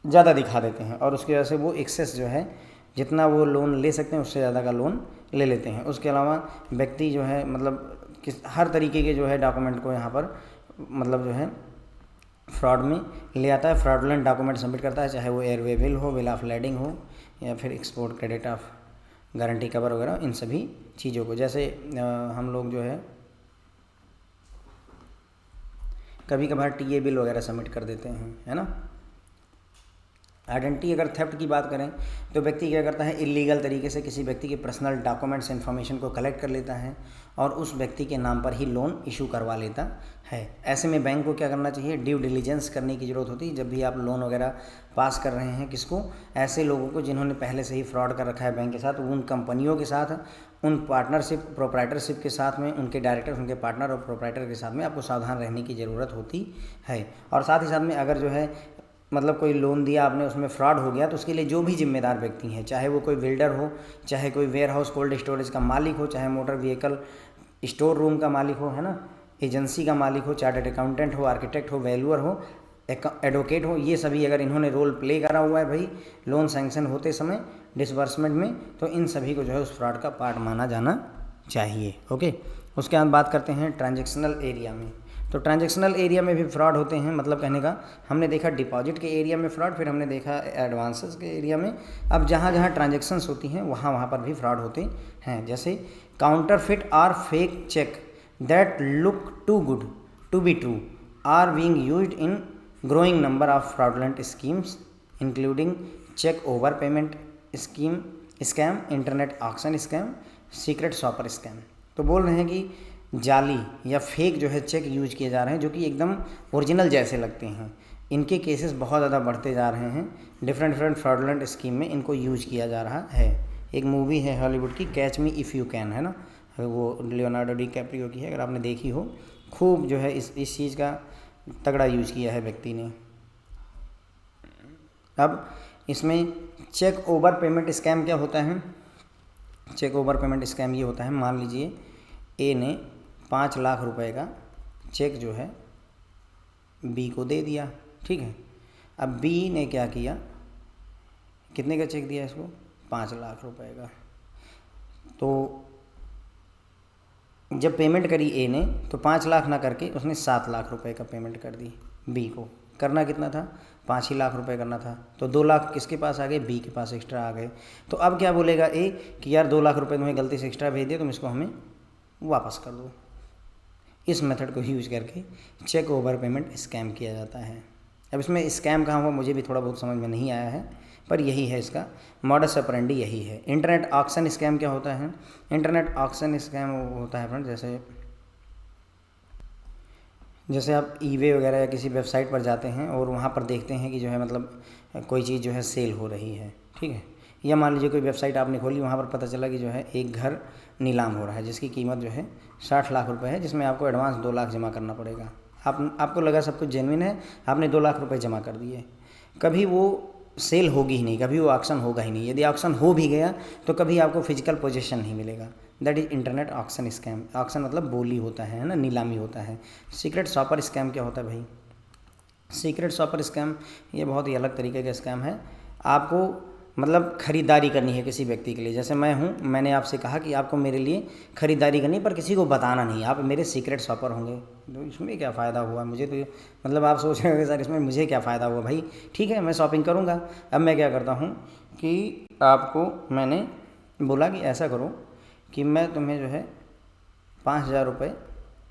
ज़्यादा दिखा देते हैं और उसकी वजह से वो एक्सेस जो है जितना वो लोन ले सकते हैं उससे ज़्यादा का लोन ले लेते हैं। उसके अलावा व्यक्ति जो है मतलब हर तरीके के जो है डॉक्यूमेंट को यहाँ पर मतलब जो है फ्रॉड में ले आता है, फ्रॉडुलेंट डॉक्यूमेंट सबमिट करता है, चाहे वो एयरवे बिल हो, बिल ऑफ लैडिंग हो या फिर export credit of guarantee cover वगैरह, इन सभी चीज़ों को। जैसे हम लोग जो है कभी कभार टीए बिल वगैरह सबमिट कर देते हैं, है ना। आइडेंटिटी अगर थेफ्ट की बात करें तो व्यक्ति क्या करता है, इलीगल तरीके से किसी व्यक्ति के पर्सनल डॉक्यूमेंट्स इन्फॉर्मेशन को कलेक्ट कर लेता है और उस व्यक्ति के नाम पर ही लोन इशू करवा लेता है। ऐसे में बैंक को क्या करना चाहिए, ड्यू डिलीजेंस करने की ज़रूरत होती है जब भी आप लोन वगैरह पास कर रहे हैं। किसको, ऐसे लोगों को जिन्होंने पहले से ही फ्रॉड कर रखा है बैंक के साथ, उन कंपनियों के साथ, उन पार्टनरशिप प्रोप्राइटरशिप के साथ में, उनके डायरेक्टर, उनके पार्टनर और प्रोप्राइटर के साथ में आपको सावधान रहने की ज़रूरत होती है। और साथ ही साथ में अगर जो है मतलब कोई लोन दिया आपने, उसमें फ्रॉड हो गया, तो उसके लिए जो भी जिम्मेदार व्यक्ति हैं, चाहे वो कोई बिल्डर हो, चाहे कोई वेयर हाउस कोल्ड स्टोरेज का मालिक हो, चाहे मोटर व्हीकल स्टोर रूम का मालिक हो, है ना, एजेंसी का मालिक हो, चार्टर्ड अकाउंटेंट हो, आर्किटेक्ट हो, वैल्यूअर हो, एडवोकेट हो, ये सभी अगर इन्होंने रोल प्ले करा हुआ है भाई लोन सैंक्शन होते समय डिसबर्समेंट में, तो इन सभी को जो है उस फ्रॉड का पार्ट माना जाना चाहिए। ओके, उसके बाद बात करते हैं ट्रांजैक्शनल एरिया में। तो ट्रांजैक्शनल एरिया में भी फ्रॉड होते हैं, मतलब कहने का हमने देखा डिपॉजिट के एरिया में फ्रॉड, फिर हमने देखा एडवांसेस के एरिया में। अब जहाँ जहाँ ट्रांजैक्शंस होती हैं वहाँ वहाँ पर भी फ्रॉड होते हैं। जैसे counterfeit or fake cheque that look too good to be true are being used in growing number of fraudulent schemes including cheque overpayment scheme scam, internet auction scam, secret shopper scam. तो बोल रहे हैं कि जाली या fake जो है check use किए जा रहे हैं, जो कि एकदम ओरिजिनल जैसे लगते हैं। इनके केसेस बहुत ज़्यादा बढ़ते जा रहे हैं, डिफरेंट फ्रॉडलेंट स्कीम में इनको यूज किया जा रहा है। एक मूवी है हॉलीवुड की, catch me if you can, है ना, वो लियोनार्डो डी कैप्रियो की है, अगर आपने देखी हो, खूब जो है इस चीज़ का तगड़ा यूज किया है व्यक्ति ने। अब इसमें चेक ओवर पेमेंट स्कैम क्या होता है? चेक ओवर पेमेंट स्कैम ये होता है, मान लीजिए ए ने 5 लाख रुपए का चेक जो है बी को दे दिया, ठीक है। अब बी ने क्या किया, कितने का चेक दिया इसको? 5 लाख रुपए का। तो जब पेमेंट करी ए ने, तो 5 लाख ना करके उसने 7 लाख रुपए का पेमेंट कर दी बी को। करना कितना था? 5 ही लाख रुपए करना था। तो 2 लाख किसके पास आ गए? बी के पास एक्स्ट्रा आ गए। तो अब क्या बोलेगा ए कि यार 2 लाख रुपए तुम्हें गलती से एक्स्ट्रा भेज दिए, तुम इसको हमें वापस कर दो। इस मेथड को यूज करके चेक ओवर पेमेंट स्कैम किया जाता है। अब इसमें स्कैम कहाँ हुआ मुझे भी थोड़ा बहुत समझ में नहीं आया है, पर यही है इसका मॉडस ऑपरेंडी, यही है। इंटरनेट ऑक्शन स्कैम क्या होता है? इंटरनेट ऑक्शन स्कैम होता है फ्रेंड, जैसे आप ईबे वगैरह या किसी वेबसाइट पर जाते हैं और वहाँ पर देखते हैं कि जो है मतलब कोई चीज़ जो है सेल हो रही है, ठीक है। या मान लीजिए कोई वेबसाइट आपने खोली, वहाँ पर पता चला कि जो है एक घर नीलाम हो रहा है जिसकी कीमत जो है 60 लाख रुपए है, जिसमें आपको एडवांस 2 लाख जमा करना पड़ेगा। आपको लगा सब कुछ जेन्युइन है, आपने 2 लाख रुपए जमा कर दिए। कभी वो सेल होगी ही नहीं, कभी वो ऑक्शन होगा ही नहीं। यदि ऑक्शन हो भी गया तो कभी आपको फिजिकल पोजीशन नहीं मिलेगा। That is internet auction scam. Auction मतलब बोली होता है ना, नीलामी होता है। सीक्रेट शॉपर स्कैम क्या होता है भाई? सीक्रेट शॉपर स्कैम ये बहुत ही अलग तरीके का स्कैम है। आपको मतलब ख़रीदारी करनी है किसी व्यक्ति के लिए, जैसे मैं हूँ, मैंने आपसे कहा कि आपको मेरे लिए ख़रीदारी करनी, पर किसी को बताना नहीं, आप मेरे सीक्रेट शॉपर होंगे। तो इसमें क्या फ़ायदा हुआ मुझे? तो मतलब आप सोच रहे होंगे सर इसमें मुझे क्या फ़ायदा हुआ? भाई ठीक है, मैं शॉपिंग करूँगा। अब मैं क्या करता हूँ कि आपको मैंने बोला कि ऐसा करो कि मैं तुम्हें जो है 5,000 रुपये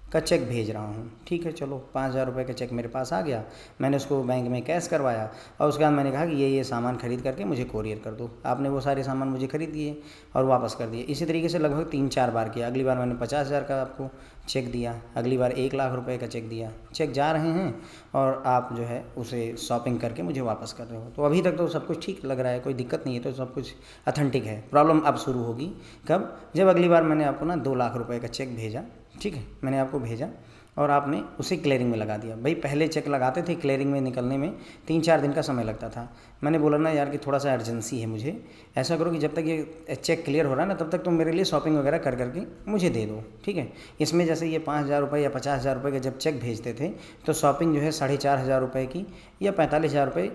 का चेक भेज रहा हूँ, ठीक है। चलो 5,000 रुपये का चेक मेरे पास आ गया, मैंने उसको बैंक में कैश करवाया और उसके बाद मैंने कहा कि ये सामान खरीद करके मुझे कोरियर कर दो। आपने वो सारे सामान मुझे खरीद दिए और वापस कर दिए। इसी तरीके से लगभग 3-4 बार किया। अगली बार मैंने 50,000 का आपको चेक दिया, अगली बार 1 लाख रुपये का चेक दिया। चेक जा रहे हैं और आप जो है उसे शॉपिंग करके मुझे वापस कर रहे हो। तो अभी तक तो सब कुछ ठीक लग रहा है, कोई दिक्कत नहीं है, तो सब कुछ अथेंटिक है। प्रॉब्लम अब शुरू होगी कब? जब अगली बार मैंने आपको ना 2 लाख रुपये का चेक भेजा, ठीक है, मैंने आपको भेजा और आपने उसे क्लियरिंग में लगा दिया। भाई पहले चेक लगाते थे, क्लियरिंग में निकलने में 3-4 दिन का समय लगता था। मैंने बोला ना यार कि थोड़ा सा अर्जेंसी है मुझे, ऐसा करो कि जब तक ये चेक क्लियर हो रहा है ना, तब तक तुम मेरे लिए शॉपिंग वगैरह कर करके मुझे दे दो, ठीक है। इसमें जैसे ये 5,000 रुपये या 50,000 रुपये का जब चेक भेजते थे, तो शॉपिंग जो है 4,500 रुपये की या 45,000 रुपये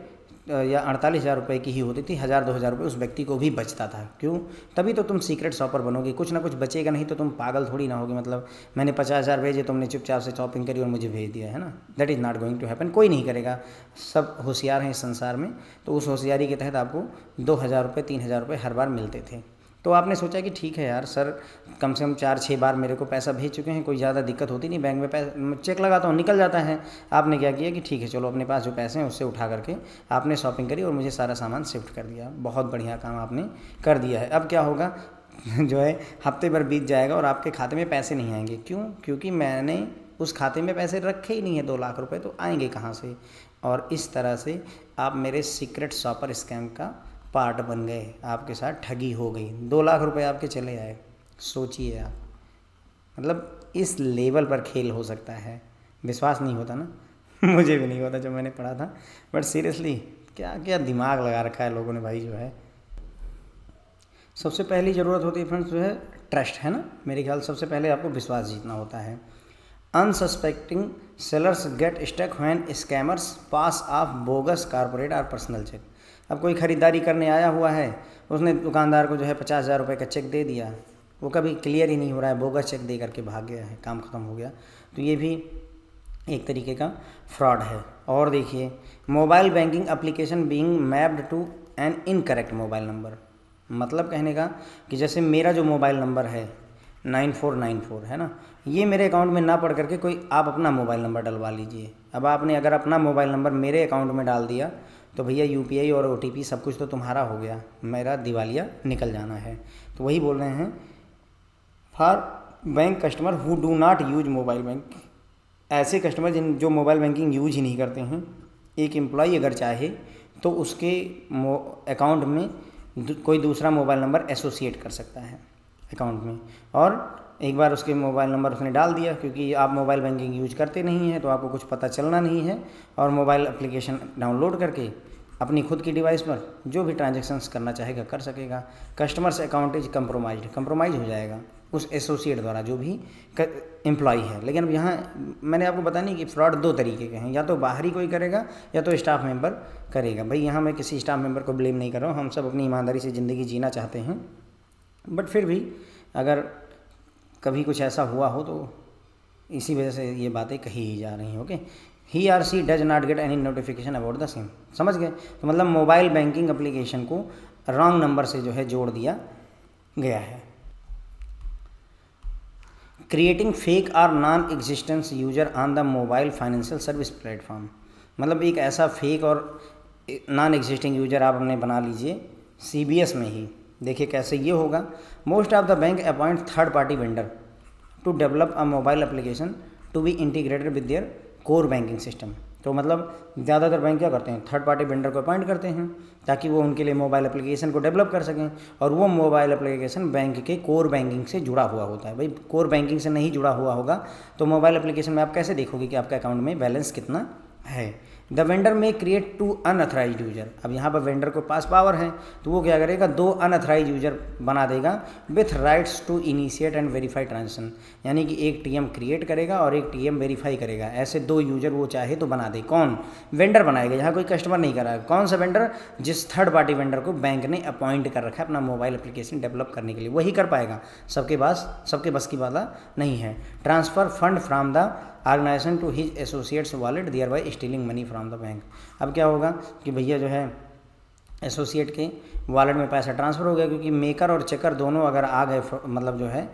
या 48,000 रुपये की ही होती थी। 1,000-2,000 रुपये उस व्यक्ति को भी बचता था। क्यों? तभी तो तुम सीक्रेट शॉपर बनोगे, कुछ ना कुछ बचेगा, नहीं तो तुम पागल थोड़ी ना होगे। मतलब मैंने 50,000 भेजे, तुमने चुपचाप से शॉपिंग करी और मुझे भेज दिया, है ना। That is not going to happen. कोई नहीं करेगा, सब होशियार हैं इस संसार में। तो उस होशियारी के तहत आपको 2,000 रुपये 3,000 रुपये हर बार मिलते थे। तो आपने सोचा कि ठीक है यार, सर कम से कम 4-6 बार मेरे को पैसा भेज चुके हैं, कोई ज़्यादा दिक्कत होती नहीं, बैंक में पैसा चेक लगाता हूँ निकल जाता है। आपने क्या किया कि ठीक है चलो अपने पास जो पैसे हैं उससे उठा करके आपने शॉपिंग करी और मुझे सारा सामान शिफ्ट कर दिया। बहुत बढ़िया काम आपने कर दिया है। अब क्या होगा जो है हफ्ते भर बीत जाएगा और आपके खाते में पैसे नहीं आएंगे। क्यों? क्योंकि मैंने उस खाते में पैसे रखे ही नहीं है 2 लाख रुपये, तो आएंगे कहाँ से? और इस तरह से आप मेरे सीक्रेट शॉपर स्कैम का पार्ट बन गए, आपके साथ ठगी हो गई, 2 लाख रुपए आपके चले आए। सोचिए आप, मतलब इस लेवल पर खेल हो सकता है। विश्वास नहीं होता ना? मुझे भी नहीं पता जब मैंने पढ़ा था, बट सीरियसली क्या क्या दिमाग लगा रखा है लोगों ने भाई जो है। सबसे पहली ज़रूरत होती है फ्रेंड्स जो है ट्रस्ट, है ना, मेरे ख्याल सबसे पहले आपको विश्वास जीतना होता है। Unsuspecting sellers get stuck when scammers pass off bogus corporate और पर्सनल चेक। अब कोई ख़रीदारी करने आया हुआ है, उसने दुकानदार को जो है 50,000 रुपये का चेक दे दिया, वो कभी क्लियर ही नहीं हो रहा है, बोगस चेक दे करके भाग गया है, काम ख़त्म हो गया। तो ये भी एक तरीके का फ्रॉड है। और देखिए, mobile banking application being mapped to an incorrect mobile number. मतलब कहने का कि जैसे मेरा जो मोबाइल नंबर है 9494 है ना, ये मेरे अकाउंट में ना पढ़ करके कोई आप अपना मोबाइल नंबर डलवा लीजिए। अब आपने अगर अपना मोबाइल नंबर मेरे अकाउंट में डाल दिया तो भैया UPI और OTP सब कुछ तो तुम्हारा हो गया, मेरा दिवालिया निकल जाना है। तो वही बोल रहे हैं, for bank customer who do not use mobile bank. ऐसे कस्टमर जो मोबाइल बैंकिंग यूज ही नहीं करते हैं, एक एम्प्लॉई अगर चाहे तो उसके अकाउंट में कोई दूसरा मोबाइल नंबर एसोसिएट कर सकता है अकाउंट में, और एक बार उसके मोबाइल नंबर उसने डाल दिया, क्योंकि आप मोबाइल बैंकिंग यूज करते नहीं हैं तो आपको कुछ पता चलना नहीं है, और मोबाइल एप्लीकेशन डाउनलोड करके अपनी खुद की डिवाइस पर जो भी ट्रांजैक्शंस करना चाहेगा कर सकेगा। कस्टमर्स अकाउंट इज कंप्रोमाइज हो जाएगा उस एसोसिएट द्वारा जो भी एम्प्लॉई है। लेकिन अब यहाँ मैंने आपको बता नहीं कि फ्रॉड दो तरीके के हैं, या तो बाहरी कोई करेगा या तो स्टाफ मेंबर करेगा। भाई यहाँ मैं किसी स्टाफ मेंबर को ब्लेम नहीं कर रहा हूँ, हम सब अपनी ईमानदारी से ज़िंदगी जीना चाहते हैं, बट फिर भी अगर कभी कुछ ऐसा हुआ हो तो इसी वजह से ये बातें कही ही जा रही हैं। Okay, he or she does not get any notification about the same. समझ गए? तो मतलब मोबाइल बैंकिंग एप्लीकेशन को रॉन्ग नंबर से जो है जोड़ दिया गया है। क्रिएटिंग फेक और non existence user on the mobile financial service platform. मतलब एक ऐसा फेक और नॉन एग्जिस्टिंग यूजर आप अपने बना लीजिए CBS में ही। देखिए कैसे ये होगा। Most of the bank appoint third party vendor to develop a mobile application to be integrated with their core banking system. तो मतलब ज़्यादातर बैंक क्या करते हैं, थर्ड पार्टी वेंडर को अपॉइंट करते हैं ताकि वो उनके लिए मोबाइल एप्लीकेशन को डेवलप कर सकें, और वो मोबाइल एप्लीकेशन बैंक के कोर बैंकिंग से जुड़ा हुआ होता है। भाई कोर बैंकिंग से नहीं जुड़ा हुआ होगा तो मोबाइल एप्लीकेशन में आप कैसे देखोगे कि आपके अकाउंट में बैलेंस कितना है। द वेंडर में क्रिएट टू अनअथराइज्ड यूजर। अब यहाँ पर वेंडर को पास पावर है तो वो क्या करेगा, 2 अनअथराइज्ड यूजर बना देगा with rights to initiate and verify transaction. यानी कि एक TM क्रिएट करेगा और एक TM वेरीफाई करेगा। ऐसे 2 यूजर वो चाहे तो बना दे। कौन? वेंडर बनाएगा। यहाँ कोई कस्टमर नहीं कराएगा। कौन सा वेंडर? जिस थर्ड पार्टी वेंडर को बैंक ने अपॉइंट कर रखा है अपना मोबाइल एप्लीकेशन डेवलप करने के लिए, वही कर पाएगा। सबके बस की बात नहीं है। Transfer fund from the organisation to his associates wallet thereby stealing money from the bank. अब क्या होगा कि भैया जो है एसोसिएट के वॉलेट में पैसा ट्रांसफ़र हो गया, क्योंकि मेकर और चेकर दोनों अगर आ गए, मतलब जो है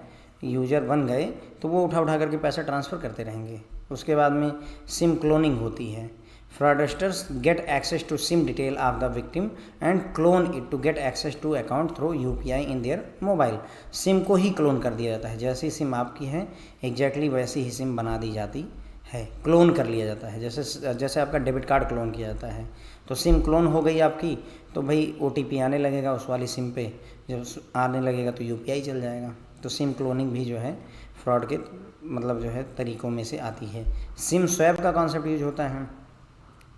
यूजर बन गए, तो वो उठा करके पैसा ट्रांसफ़र करते रहेंगे। उसके बाद में सिम क्लोनिंग होती है। Fraudsters get access to SIM detail of the victim and clone it to get access to account through UPI in their mobile. SIM को ही क्लोन कर दिया जाता है। जैसी सिम आपकी है एग्जैक्टली वैसी ही सिम बना दी जाती है, क्लोन कर लिया जाता है। जैसे आपका डेबिट कार्ड क्लोन किया जाता है, तो सिम क्लोन हो गई आपकी, तो भाई OTP आने लगेगा उस वाली सिम पे, जब आने लगेगा तो UPI चल जाएगा। तो सिम क्लोनिंग भी जो है फ्रॉड के मतलब जो है तरीक़ों में से आती है। सिम स्वैप का कॉन्सेप्ट यूज होता है।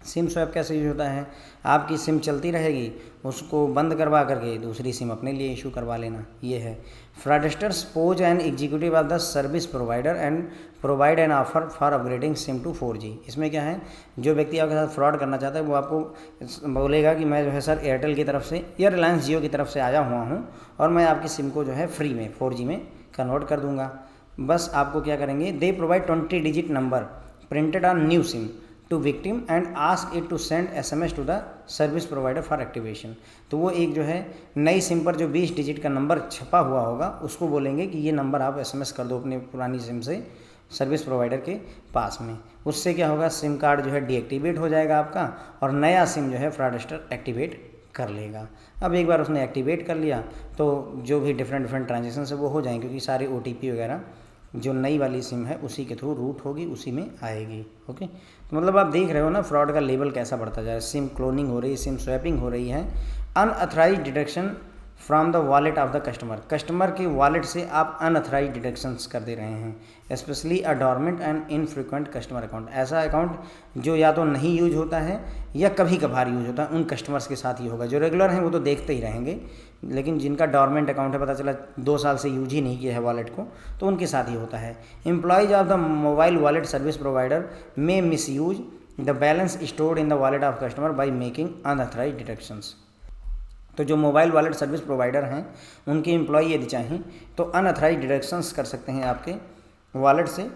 सिम स्वैप कैसे यूज होता है, आपकी सिम चलती रहेगी, उसको बंद करवा करके दूसरी सिम अपने लिए इशू करवा लेना, ये है। Fraudsters pose an executive of the service provider and provide an offer for upgrading SIM to 4G। इसमें क्या है, जो व्यक्ति आपके साथ फ्रॉड करना चाहता है वो आपको बोलेगा कि मैं जो है सर एयरटेल की तरफ से या रिलायंस जियो की तरफ से आया हुआ हूँ और मैं आपकी सिम को जो है फ्री में 4G में कन्वर्ट कर दूँगा। बस आपको क्या करेंगे, they provide 20 digit number printed on new SIM to victim and ask it to send SMS to the service provider for activation. तो वो एक जो है नई सिम पर जो 20 डिजिट का नंबर छपा हुआ होगा उसको बोलेंगे कि ये नंबर आप SMS कर दो अपने पुरानी सिम से सर्विस प्रोवाइडर के पास में। उससे क्या होगा, सिम कार्ड जो है डीएक्टिवेट हो जाएगा आपका और नया सिम जो है फ्रॉडस्टर एक्टिवेट कर लेगा। अब एक बार उसने एक्टिवेट कर लिया तो जो भी डिफरेंट ट्रांजेक्शन है वो हो जाएंगे, क्योंकि सारे OTP वगैरह जो नई वाली सिम है उसी के थ्रू रूट होगी, उसी में आएगी। ओके, तो मतलब आप देख रहे हो ना फ्रॉड का लेवल कैसा बढ़ता जा रहा है। सिम क्लोनिंग हो रही है, सिम स्वैपिंग हो रही है, unauthorised deduction from the wallet of the customer, customer के वॉलेट से आप अनअथराइज डिडक्शंस कर दे रहे हैं। Specially a dormant and infrequent customer account, ऐसा अकाउंट जो या तो नहीं यूज होता है या कभी कभार यूज होता है, उन कस्टमर्स के साथ ही होगा। जो रेगुलर हैं वो तो देखते ही रहेंगे, लेकिन जिनका डॉर्मेंट अकाउंट है, पता चला 2 साल से यूज ही नहीं किया है वॉलेट को, तो उनके साथ ही होता है। Employees of the mobile wallet service provider may misuse the balance stored in the wallet of customer by making unauthorised deductions. तो जो मोबाइल वॉलेट सर्विस प्रोवाइडर हैं उनके एम्प्लॉय यदि चाहें तो अनअथराइज डिडक्शंस कर सकते हैं आपके वॉलेट से,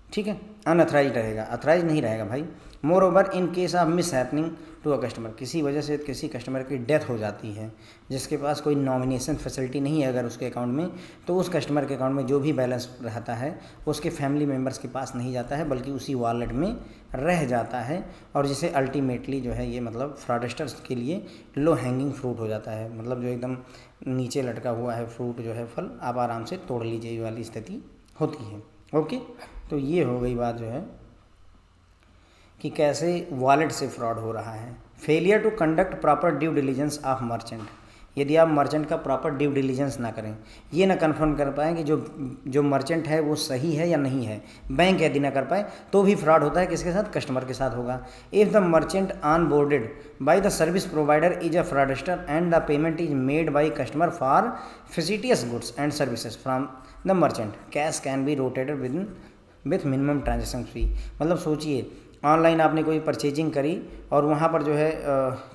ठीक है। अनअथराइज रहेगा, अथराइज नहीं रहेगा भाई। Moreover in case of mishappening to a customer, किसी वजह से किसी कस्टमर की डेथ हो जाती है जिसके पास कोई नॉमिनेशन फैसिलिटी नहीं है अगर उसके अकाउंट में, तो उस कस्टमर के अकाउंट में जो भी बैलेंस रहता है उसके फैमिली मेम्बर्स के पास नहीं जाता है बल्कि उसी वॉलेट में रह जाता है, और जिसे अल्टीमेटली जो है ये मतलब फ्रॉडस्टर्स के लिए लो हैंगिंग फ्रूट हो जाता है। मतलब जो एकदम नीचे लटका हुआ है फ्रूट जो है, फल, आप आराम से तोड़ लीजिए, ये वाली स्थिति होती है। ओके, तो ये हो गई बात जो है कि कैसे वॉलेट से फ्रॉड हो रहा है। Failure to conduct proper due diligence of merchant, यदि आप मर्चेंट का प्रॉपर ड्यू डिलीजेंस ना करें, ये ना कन्फर्म कर पाएँ कि जो मर्चेंट है वो सही है या नहीं है, बैंक यदि ना कर पाए तो भी फ्रॉड होता है। किसके साथ? कस्टमर के साथ होगा। If the merchant onboarded by the service provider is a fraudster and the payment is made by customer for fictitious goods and services from the merchant, cash can be rotated with minimum transaction fee. मतलब सोचिए, online आपने कोई purchasing करी और वहाँ पर जो है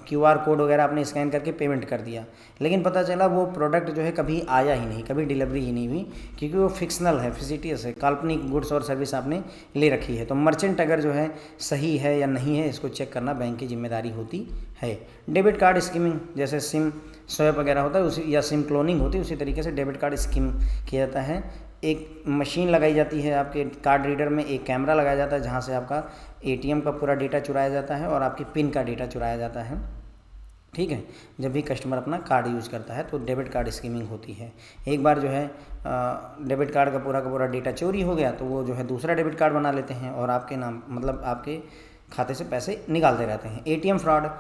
QR कोड वगैरह आपने स्कैन करके पेमेंट कर दिया, लेकिन पता चला वो प्रोडक्ट जो है कभी आया ही नहीं, कभी डिलीवरी ही नहीं हुई, क्योंकि वो फिक्शनल है, फिजिटियस है, काल्पनिक गुड्स और सर्विस आपने ले रखी है। तो मर्चेंट अगर जो है सही है या नहीं है, इसको चेक करना बैंक की जिम्मेदारी होती है। डेबिट कार्ड स्कीमिंग, जैसे सिम स्वैप वगैरह होता है उसी, या सिम क्लोनिंग होती है, उसी तरीके से डेबिट कार्ड स्कीम किया जाता है। एक मशीन लगाई जाती है आपके कार्ड रीडर में, एक कैमरा लगाया जाता है जहाँ से आपका ATM का पूरा डेटा चुराया जाता है और आपकी पिन का डेटा चुराया जाता है, ठीक है। जब भी कस्टमर अपना कार्ड यूज़ करता है तो डेबिट कार्ड स्कीमिंग होती है। एक बार जो है डेबिट कार्ड का पूरा डेटा चोरी हो गया तो वो जो है दूसरा डेबिट कार्ड बना लेते हैं और आपके नाम, मतलब आपके खाते से पैसे निकालते रहते हैं। ATM fraud,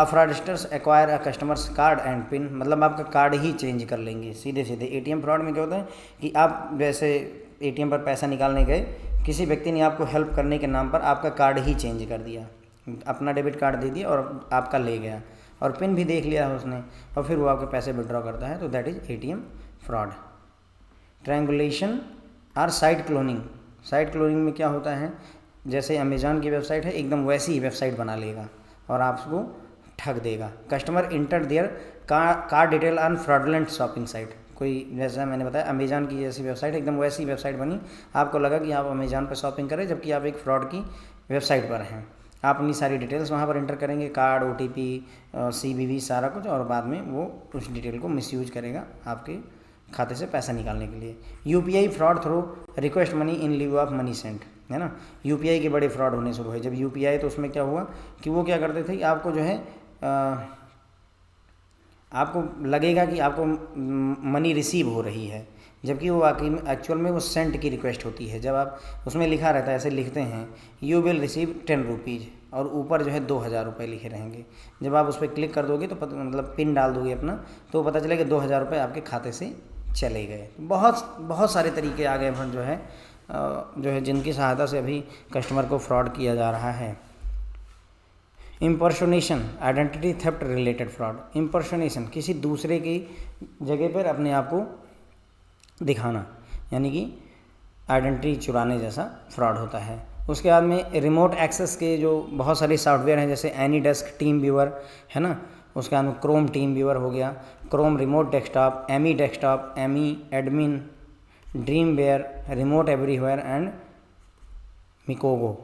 fraudsters acquire a customers card and pin, मतलब आपका कार्ड ही चेंज कर लेंगे सीधे सीधे। ATM फ्रॉड में क्या होता है कि आप जैसे ATM पर पैसा निकालने गए, किसी व्यक्ति ने आपको हेल्प करने के नाम पर आपका कार्ड ही चेंज कर दिया, अपना डेबिट कार्ड दे दिया और आपका ले गया, और पिन भी देख लिया है उसने, और फिर वो आपके पैसे विड्रॉ करता है, तो that is ATM fraud. Triangulation और साइट क्लोनिंग, साइट क्लोनिंग में क्या होता है, जैसे अमेज़ॉन की वेबसाइट है एकदम वैसी ही वेबसाइट बना लेगा और आपको ठग देगा। Customer enter their card detail on fraudulent shopping site, कोई जैसा मैंने बताया अमेज़ॉन की जैसी वेबसाइट, एकदम वैसी वेबसाइट बनी, आपको लगा कि आप अमेज़ॉन पर शॉपिंग करें जबकि आप एक फ्रॉड की वेबसाइट पर हैं। आप अपनी सारी डिटेल्स वहाँ पर इंटर करेंगे, कार्ड, OTP, CVV सारा कुछ, और बाद में वो उस डिटेल को मिसयूज करेगा आपके खाते से पैसा निकालने के लिए। UPI fraud through request money in lieu of money sent, है ना। UPI के बड़े फ्रॉड होने शुरू हुए। जब UPI तो उसमें क्या हुआ कि वो क्या करते थे कि आपको जो है आपको लगेगा कि आपको मनी रिसीव हो रही है, जबकि वो वाकई में एक्चुअल में वो सेंट की रिक्वेस्ट होती है। जब आप उसमें लिखा रहता है, ऐसे लिखते हैं यू विल रिसीव 10 रुपीज़, और ऊपर जो है 2000 रुपये लिखे रहेंगे। जब आप उस पर क्लिक कर दोगे तो मतलब पिन डाल दोगे अपना, तो पता चलेगा 2000 रुपये आपके खाते से चले गए। बहुत सारे तरीके आ गए हैं जो है जिनकी सहायता से अभी कस्टमर को फ्रॉड किया जा रहा है। Impersonation, identity theft related fraud. Impersonation, किसी दूसरे की जगह पर अपने आप को दिखाना, यानी कि आइडेंटिटी चुराने जैसा फ्रॉड होता है। उसके बाद में रिमोट एक्सेस के जो बहुत सारे सॉफ्टवेयर हैं, जैसे एनीडेस्क, टीम व्यूअर, है ना। उसके बाद में क्रोम टीम व्यूअर हो गया, Chrome Remote Desktop, Ammyy desktop, Ammyy Admin, Dreamware, remote everywhere and Mikogo.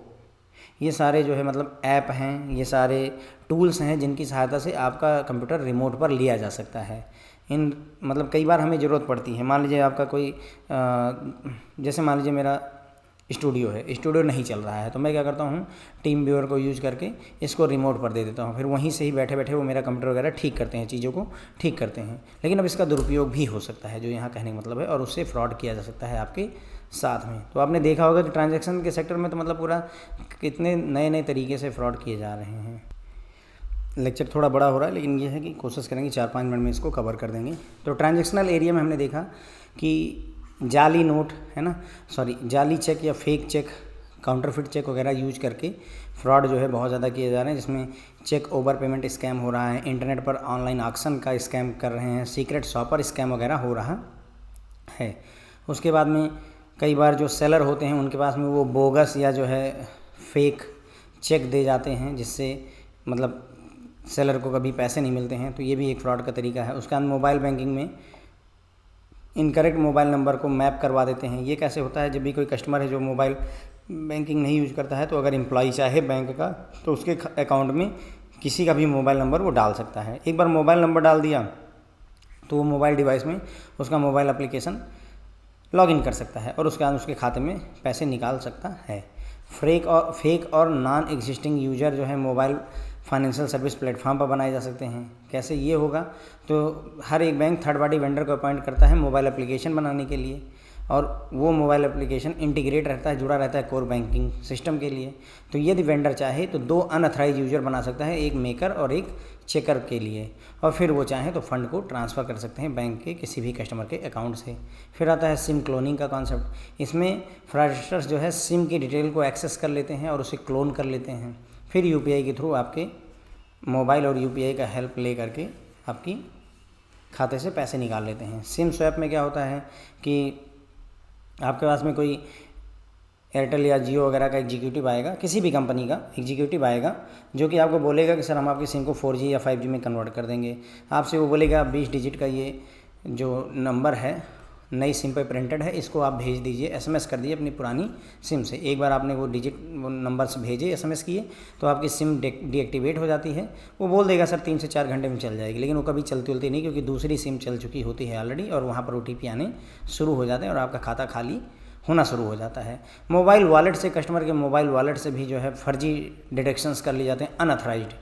ये सारे जो है मतलब ऐप हैं, ये सारे टूल्स हैं जिनकी सहायता से आपका कंप्यूटर रिमोट पर लिया जा सकता है। इन मतलब कई बार हमें ज़रूरत पड़ती है, मान लीजिए आपका कोई जैसे मान लीजिए मेरा स्टूडियो है, स्टूडियो नहीं चल रहा है, तो मैं क्या करता हूँ, टीम व्यूअर को यूज़ करके इसको रिमोट पर दे देता हूँ, फिर वहीं से ही बैठे बैठे वो मेरा कंप्यूटर वगैरह ठीक करते हैं, चीज़ों को ठीक करते हैं। लेकिन अब इसका दुरुपयोग भी हो सकता है, जो यहाँ कहने का मतलब है, और उससे फ्रॉड किया जा सकता है आपके साथ में। तो आपने देखा होगा कि ट्रांजैक्शन के सेक्टर में तो मतलब पूरा कितने नए नए तरीके से फ्रॉड किए जा रहे हैं। लेक्चर थोड़ा बड़ा हो रहा है, लेकिन ये है कि कोशिश करेंगे 4-5 मिनट में इसको कवर कर देंगे। तो ट्रांजैक्शनल एरिया में हमने देखा कि जाली नोट है ना, जाली चेक या फेक चेक, काउंटरफिट चेक वगैरह यूज करके फ्रॉड जो है बहुत ज़्यादा किए जा रहे हैं, जिसमें चेक ओवर पेमेंट स्कैम हो रहा है, इंटरनेट पर ऑनलाइन ऑक्शन का स्कैम कर रहे हैं, सीक्रेट शॉपर स्कैम वगैरह हो रहा है। उसके बाद में कई बार जो सेलर होते हैं उनके पास में वो बोगस या जो है फेक चेक दे जाते हैं, जिससे मतलब सेलर को कभी पैसे नहीं मिलते हैं, तो ये भी एक फ्रॉड का तरीका है। उसके बाद मोबाइल बैंकिंग में इनकरेक्ट मोबाइल नंबर को मैप करवा देते हैं। ये कैसे होता है, जब भी कोई कस्टमर है जो मोबाइल बैंकिंग नहीं यूज करता है, तो अगर एम्प्लॉई चाहे बैंक का तो उसके अकाउंट में किसी का भी मोबाइल नंबर वो डाल सकता है। एक बार मोबाइल नंबर डाल दिया तो वो मोबाइल डिवाइस में उसका मोबाइल एप्लीकेशन लॉगिन कर सकता है और उसके बाद उसके खाते में पैसे निकाल सकता है। फेक और नॉन एग्जिस्टिंग यूजर जो है मोबाइल फाइनेंशियल सर्विस प्लेटफॉर्म पर बनाए जा सकते हैं। कैसे ये होगा, तो हर एक बैंक थर्ड पार्टी वेंडर को अपॉइंट करता है मोबाइल एप्लीकेशन बनाने के लिए, और वो मोबाइल एप्लीकेशन इंटीग्रेट रहता है, जुड़ा रहता है कोर बैंकिंग सिस्टम के लिए। तो यदि वेंडर चाहे तो 2 अनऑथराइज यूजर बना सकता है, एक मेकर और एक चेकर के लिए, और फिर वो चाहे तो फंड को ट्रांसफ़र कर सकते हैं बैंक के किसी भी कस्टमर के अकाउंट से। फिर आता है सिम क्लोनिंग का कॉन्सेप्ट। इसमें फ्रॉडस्टर्स जो है सिम की डिटेल को एक्सेस कर लेते हैं और उसे क्लोन कर लेते हैं, फिर यूपीआई के थ्रू आपके मोबाइल और यूपीआई का हेल्प ले करके आपकी खाते से पैसे निकाल लेते हैं। सिम स्वैप में क्या होता है कि आपके पास में कोई एयरटेल या जियो वगैरह का एग्जीक्यूटिव आएगा, किसी भी कंपनी का एग्जीक्यूटिव आएगा, जो कि आपको बोलेगा कि सर हम आपकी सिम को 4G या 5G में कन्वर्ट कर देंगे। आपसे वो बोलेगा 20 डिजिट का ये जो नंबर है नई सिम पे प्रिंटेड है, इसको आप भेज दीजिए, एसएमएस कर दीजिए अपनी पुरानी सिम से। एक बार आपने वो डिजिट वो नंबर्स भेजे, एसएमएस किए, तो आपकी सिम डीएक्टिवेट हो जाती है। वो बोल देगा सर 3 से 4 घंटे में चल जाएगी, लेकिन वो कभी चलती उलती नहीं, क्योंकि दूसरी सिम चल चुकी होती है ऑलरेडी, और वहाँ पर OTP आने शुरू हो जाते हैं और आपका खाता खाली होना शुरू हो जाता है। मोबाइल वॉलेट से, कस्टमर के मोबाइल वॉलेट से भी जो है फर्जी डिडक्शंस कर लिए जाते हैं अनऑथराइज्ड।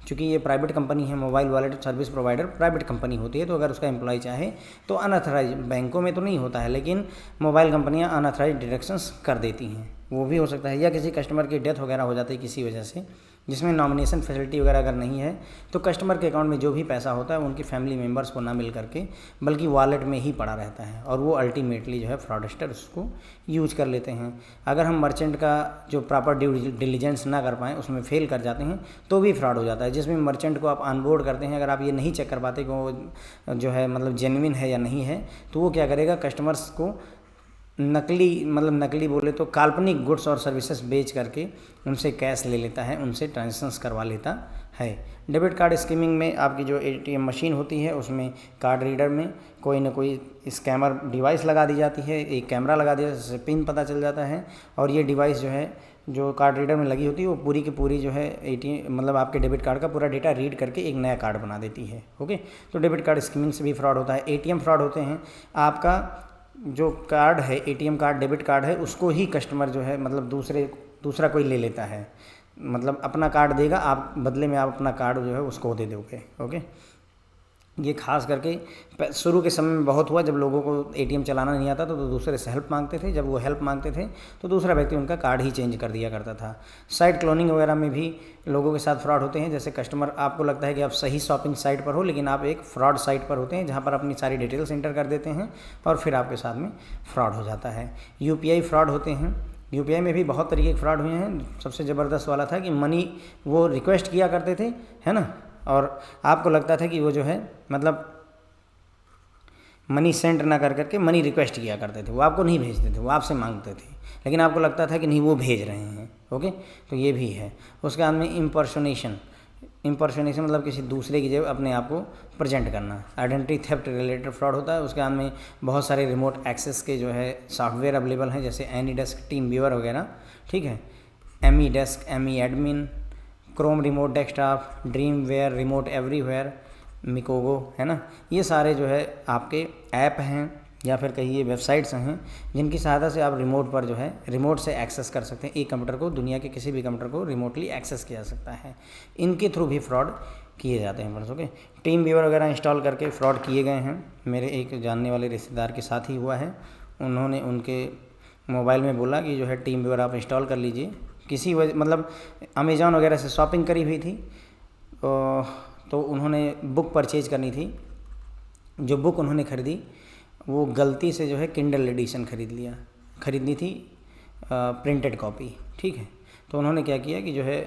चूँकि ये प्राइवेट कंपनी है, mobile wallet service provider private company होती है, तो अगर उसका एम्प्लॉय चाहे तो अनऑथराइज, बैंकों में तो नहीं होता है, लेकिन मोबाइल कंपनियां अनऑथराइज डिडक्शंस कर देती हैं, वो भी हो सकता है। या किसी कस्टमर की डेथ वगैरह हो जाती है किसी वजह से, जिसमें नॉमिनेशन फैसिलिटी वगैरह अगर नहीं है, तो कस्टमर के अकाउंट में जो भी पैसा होता है उनकी फैमिली मेम्बर्स को ना मिल करके बल्कि वॉलेट में ही पड़ा रहता है, और वो अल्टीमेटली जो है फ्रॉडस्टर उसको यूज कर लेते हैं। अगर हम मर्चेंट का जो प्रॉपर ड्यू डिलीजेंस ना कर पाएँ, उसमें फेल कर जाते हैं, तो भी फ्रॉड हो जाता है। जिसमें मर्चेंट को आप ऑनबोर्ड करते हैं, अगर आप ये नहीं चेक कर पाते कि वो जो है मतलब जेन्युइन है या नहीं है, तो वो क्या करेगा, कस्टमर्स को नकली बोले तो काल्पनिक गुड्स और सर्विसेज बेच करके उनसे कैश ले लेता है, उनसे ट्रांजैक्शंस करवा लेता है। डेबिट कार्ड स्कीमिंग में आपकी जो ATM मशीन होती है, उसमें कार्ड रीडर में कोई ना कोई स्कैमर डिवाइस लगा दी जाती है, एक कैमरा लगा दिया जिससे पिन पता चल जाता है, और ये डिवाइस जो है जो कार्ड रीडर में लगी होती है वो पूरी की पूरी जो है ATM आपके डेबिट कार्ड का पूरा डेटा रीड करके एक नया कार्ड बना देती है। ओके, तो डेबिट कार्ड स्कीमिंग से भी फ्रॉड होता है। ATM फ्रॉड होते हैं, आपका जो कार्ड है, ATM कार्ड, डेबिट कार्ड है, उसको ही कस्टमर जो है दूसरा कोई ले लेता है, अपना कार्ड देगा, आप बदले में आप अपना कार्ड जो है उसको दे दोगे। ओके, ये खास करके शुरू के समय में बहुत हुआ, जब लोगों को ATM चलाना नहीं आता था तो दूसरे से हेल्प मांगते थे, जब वो हेल्प मांगते थे तो दूसरा व्यक्ति उनका कार्ड ही चेंज कर दिया करता था। साइट क्लोनिंग वगैरह में भी लोगों के साथ फ्रॉड होते हैं। जैसे कस्टमर, आपको लगता है कि आप सही शॉपिंग साइट पर हो, लेकिन आप एक फ्रॉड साइट पर होते हैं जहाँ पर अपनी सारी डिटेल्स एंटर कर देते हैं और फिर आपके साथ में फ्रॉड हो जाता है। UPI फ्रॉड होते हैं। UPI में भी बहुत तरीके के फ्रॉड हुए हैं। सबसे ज़बरदस्त वाला था कि मनी वो रिक्वेस्ट किया करते थे, है ना, और आपको लगता था कि वो जो है मनी सेंड ना कर करके मनी रिक्वेस्ट किया करते थे, वो आपको नहीं भेजते थे, वो आपसे मांगते थे, लेकिन आपको लगता था कि नहीं वो भेज रहे हैं। ओके, तो ये भी है। उसके बाद में इम्पर्सोनेशन किसी दूसरे की जगह अपने आप को प्रेजेंट करना, आइडेंटिटी थेफ्ट रिलेटेड फ्रॉड होता है। उसके बाद में बहुत सारे रिमोट एक्सेस के जो है सॉफ्टवेयर अवेलेबल हैं, जैसे एनीडेस्क, टीम व्यूअर वगैरह, ठीक है, Ammyy desk, Ammyy Admin, Chrome Remote Desktop, Dreamware, remote everywhere, Mikogo, है ना, ये सारे जो है आपके ऐप हैं या फिर कहिए वेबसाइट्स हैं, जिनकी सहायता से आप रिमोट पर जो है रिमोट से एक्सेस कर सकते हैं। एक कंप्यूटर को, दुनिया के किसी भी कंप्यूटर को रिमोटली एक्सेस किया जा सकता है। इनके थ्रू भी फ्रॉड किए जाते हैं फ्रेंड्स। ओके, टीम व्यूअर वगैरह इंस्टॉल करके फ्रॉड किए गए हैं। मेरे एक जानने वाले रिश्तेदार के साथ ही हुआ है। उन्होंने उनके मोबाइल में बोला कि जो है टीम व्यूअर आप इंस्टॉल कर लीजिए, किसी वजह अमेज़ॉन वगैरह से शॉपिंग करी हुई थी, तो उन्होंने बुक परचेज करनी थी। जो बुक उन्होंने ख़रीदी वो गलती से जो है किंडल एडिशन खरीदनी थी प्रिंटेड कॉपी, ठीक है। तो उन्होंने क्या किया कि जो है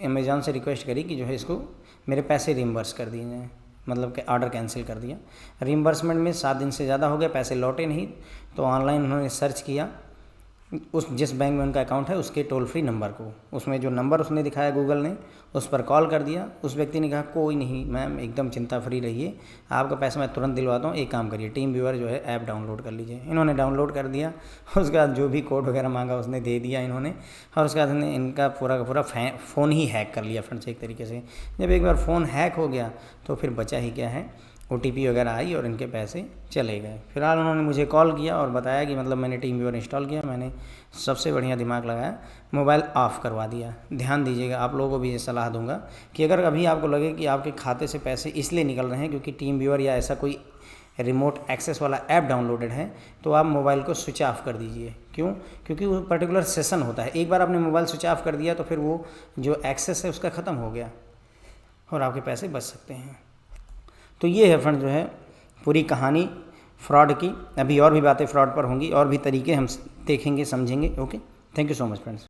अमेज़ॉन से रिक्वेस्ट करी कि जो है इसको मेरे पैसे रिम्बर्स कर दिए जाएँ, मतलब कि ऑर्डर कैंसिल कर दिया। रिम्बर्समेंट में 7 दिन से ज़्यादा हो गया, पैसे लौटे नहीं। तो ऑनलाइन उन्होंने सर्च किया उस जिस बैंक में उनका अकाउंट है उसके टोल फ्री नंबर को, उसमें जो नंबर उसने दिखाया गूगल ने उस पर कॉल कर दिया। उस व्यक्ति ने कहा कोई नहीं मैम, एकदम चिंता फ्री रहिए, आपका पैसा मैं तुरंत दिलवाता हूँ, एक काम करिए टीम व्यूअर जो है ऐप डाउनलोड कर लीजिए। इन्होंने डाउनलोड कर दिया, उसके बाद जो भी कोड वगैरह मांगा उसने दे दिया इन्होंने, और उसके बाद इनका पूरा का पूरा फ़ोन ही हैक कर लिया फ्रेंड्स एक तरीके से। जब एक बार फ़ोन हैक हो गया तो फिर बचा ही क्या है, OTP वगैरह आई और इनके पैसे चले गए। फिलहाल उन्होंने मुझे कॉल किया और बताया कि मतलब मैंने टीम व्यूअर इंस्टॉल किया, मैंने सबसे बढ़िया दिमाग लगाया, मोबाइल ऑफ़ करवा दिया। ध्यान दीजिएगा, आप लोगों को भी ये सलाह दूंगा कि अगर अभी आपको लगे कि आपके खाते से पैसे इसलिए निकल रहे हैं क्योंकि टीम व्यूअर या ऐसा कोई रिमोट एक्सेस वाला ऐप डाउनलोडेड है, तो आप मोबाइल को स्विच ऑफ कर दीजिए। क्यों? क्योंकि वो पर्टिकुलर सेशन होता है, एक बार आपने मोबाइल स्विच ऑफ कर दिया तो फिर वो जो एक्सेस है उसका ख़त्म हो गया और आपके पैसे बच सकते हैं। तो ये है फ्रेंड जो है पूरी कहानी फ्रॉड की। अभी और भी बातें फ्रॉड पर होंगी और भी तरीके हम देखेंगे समझेंगे। Okay, thank you so much friends.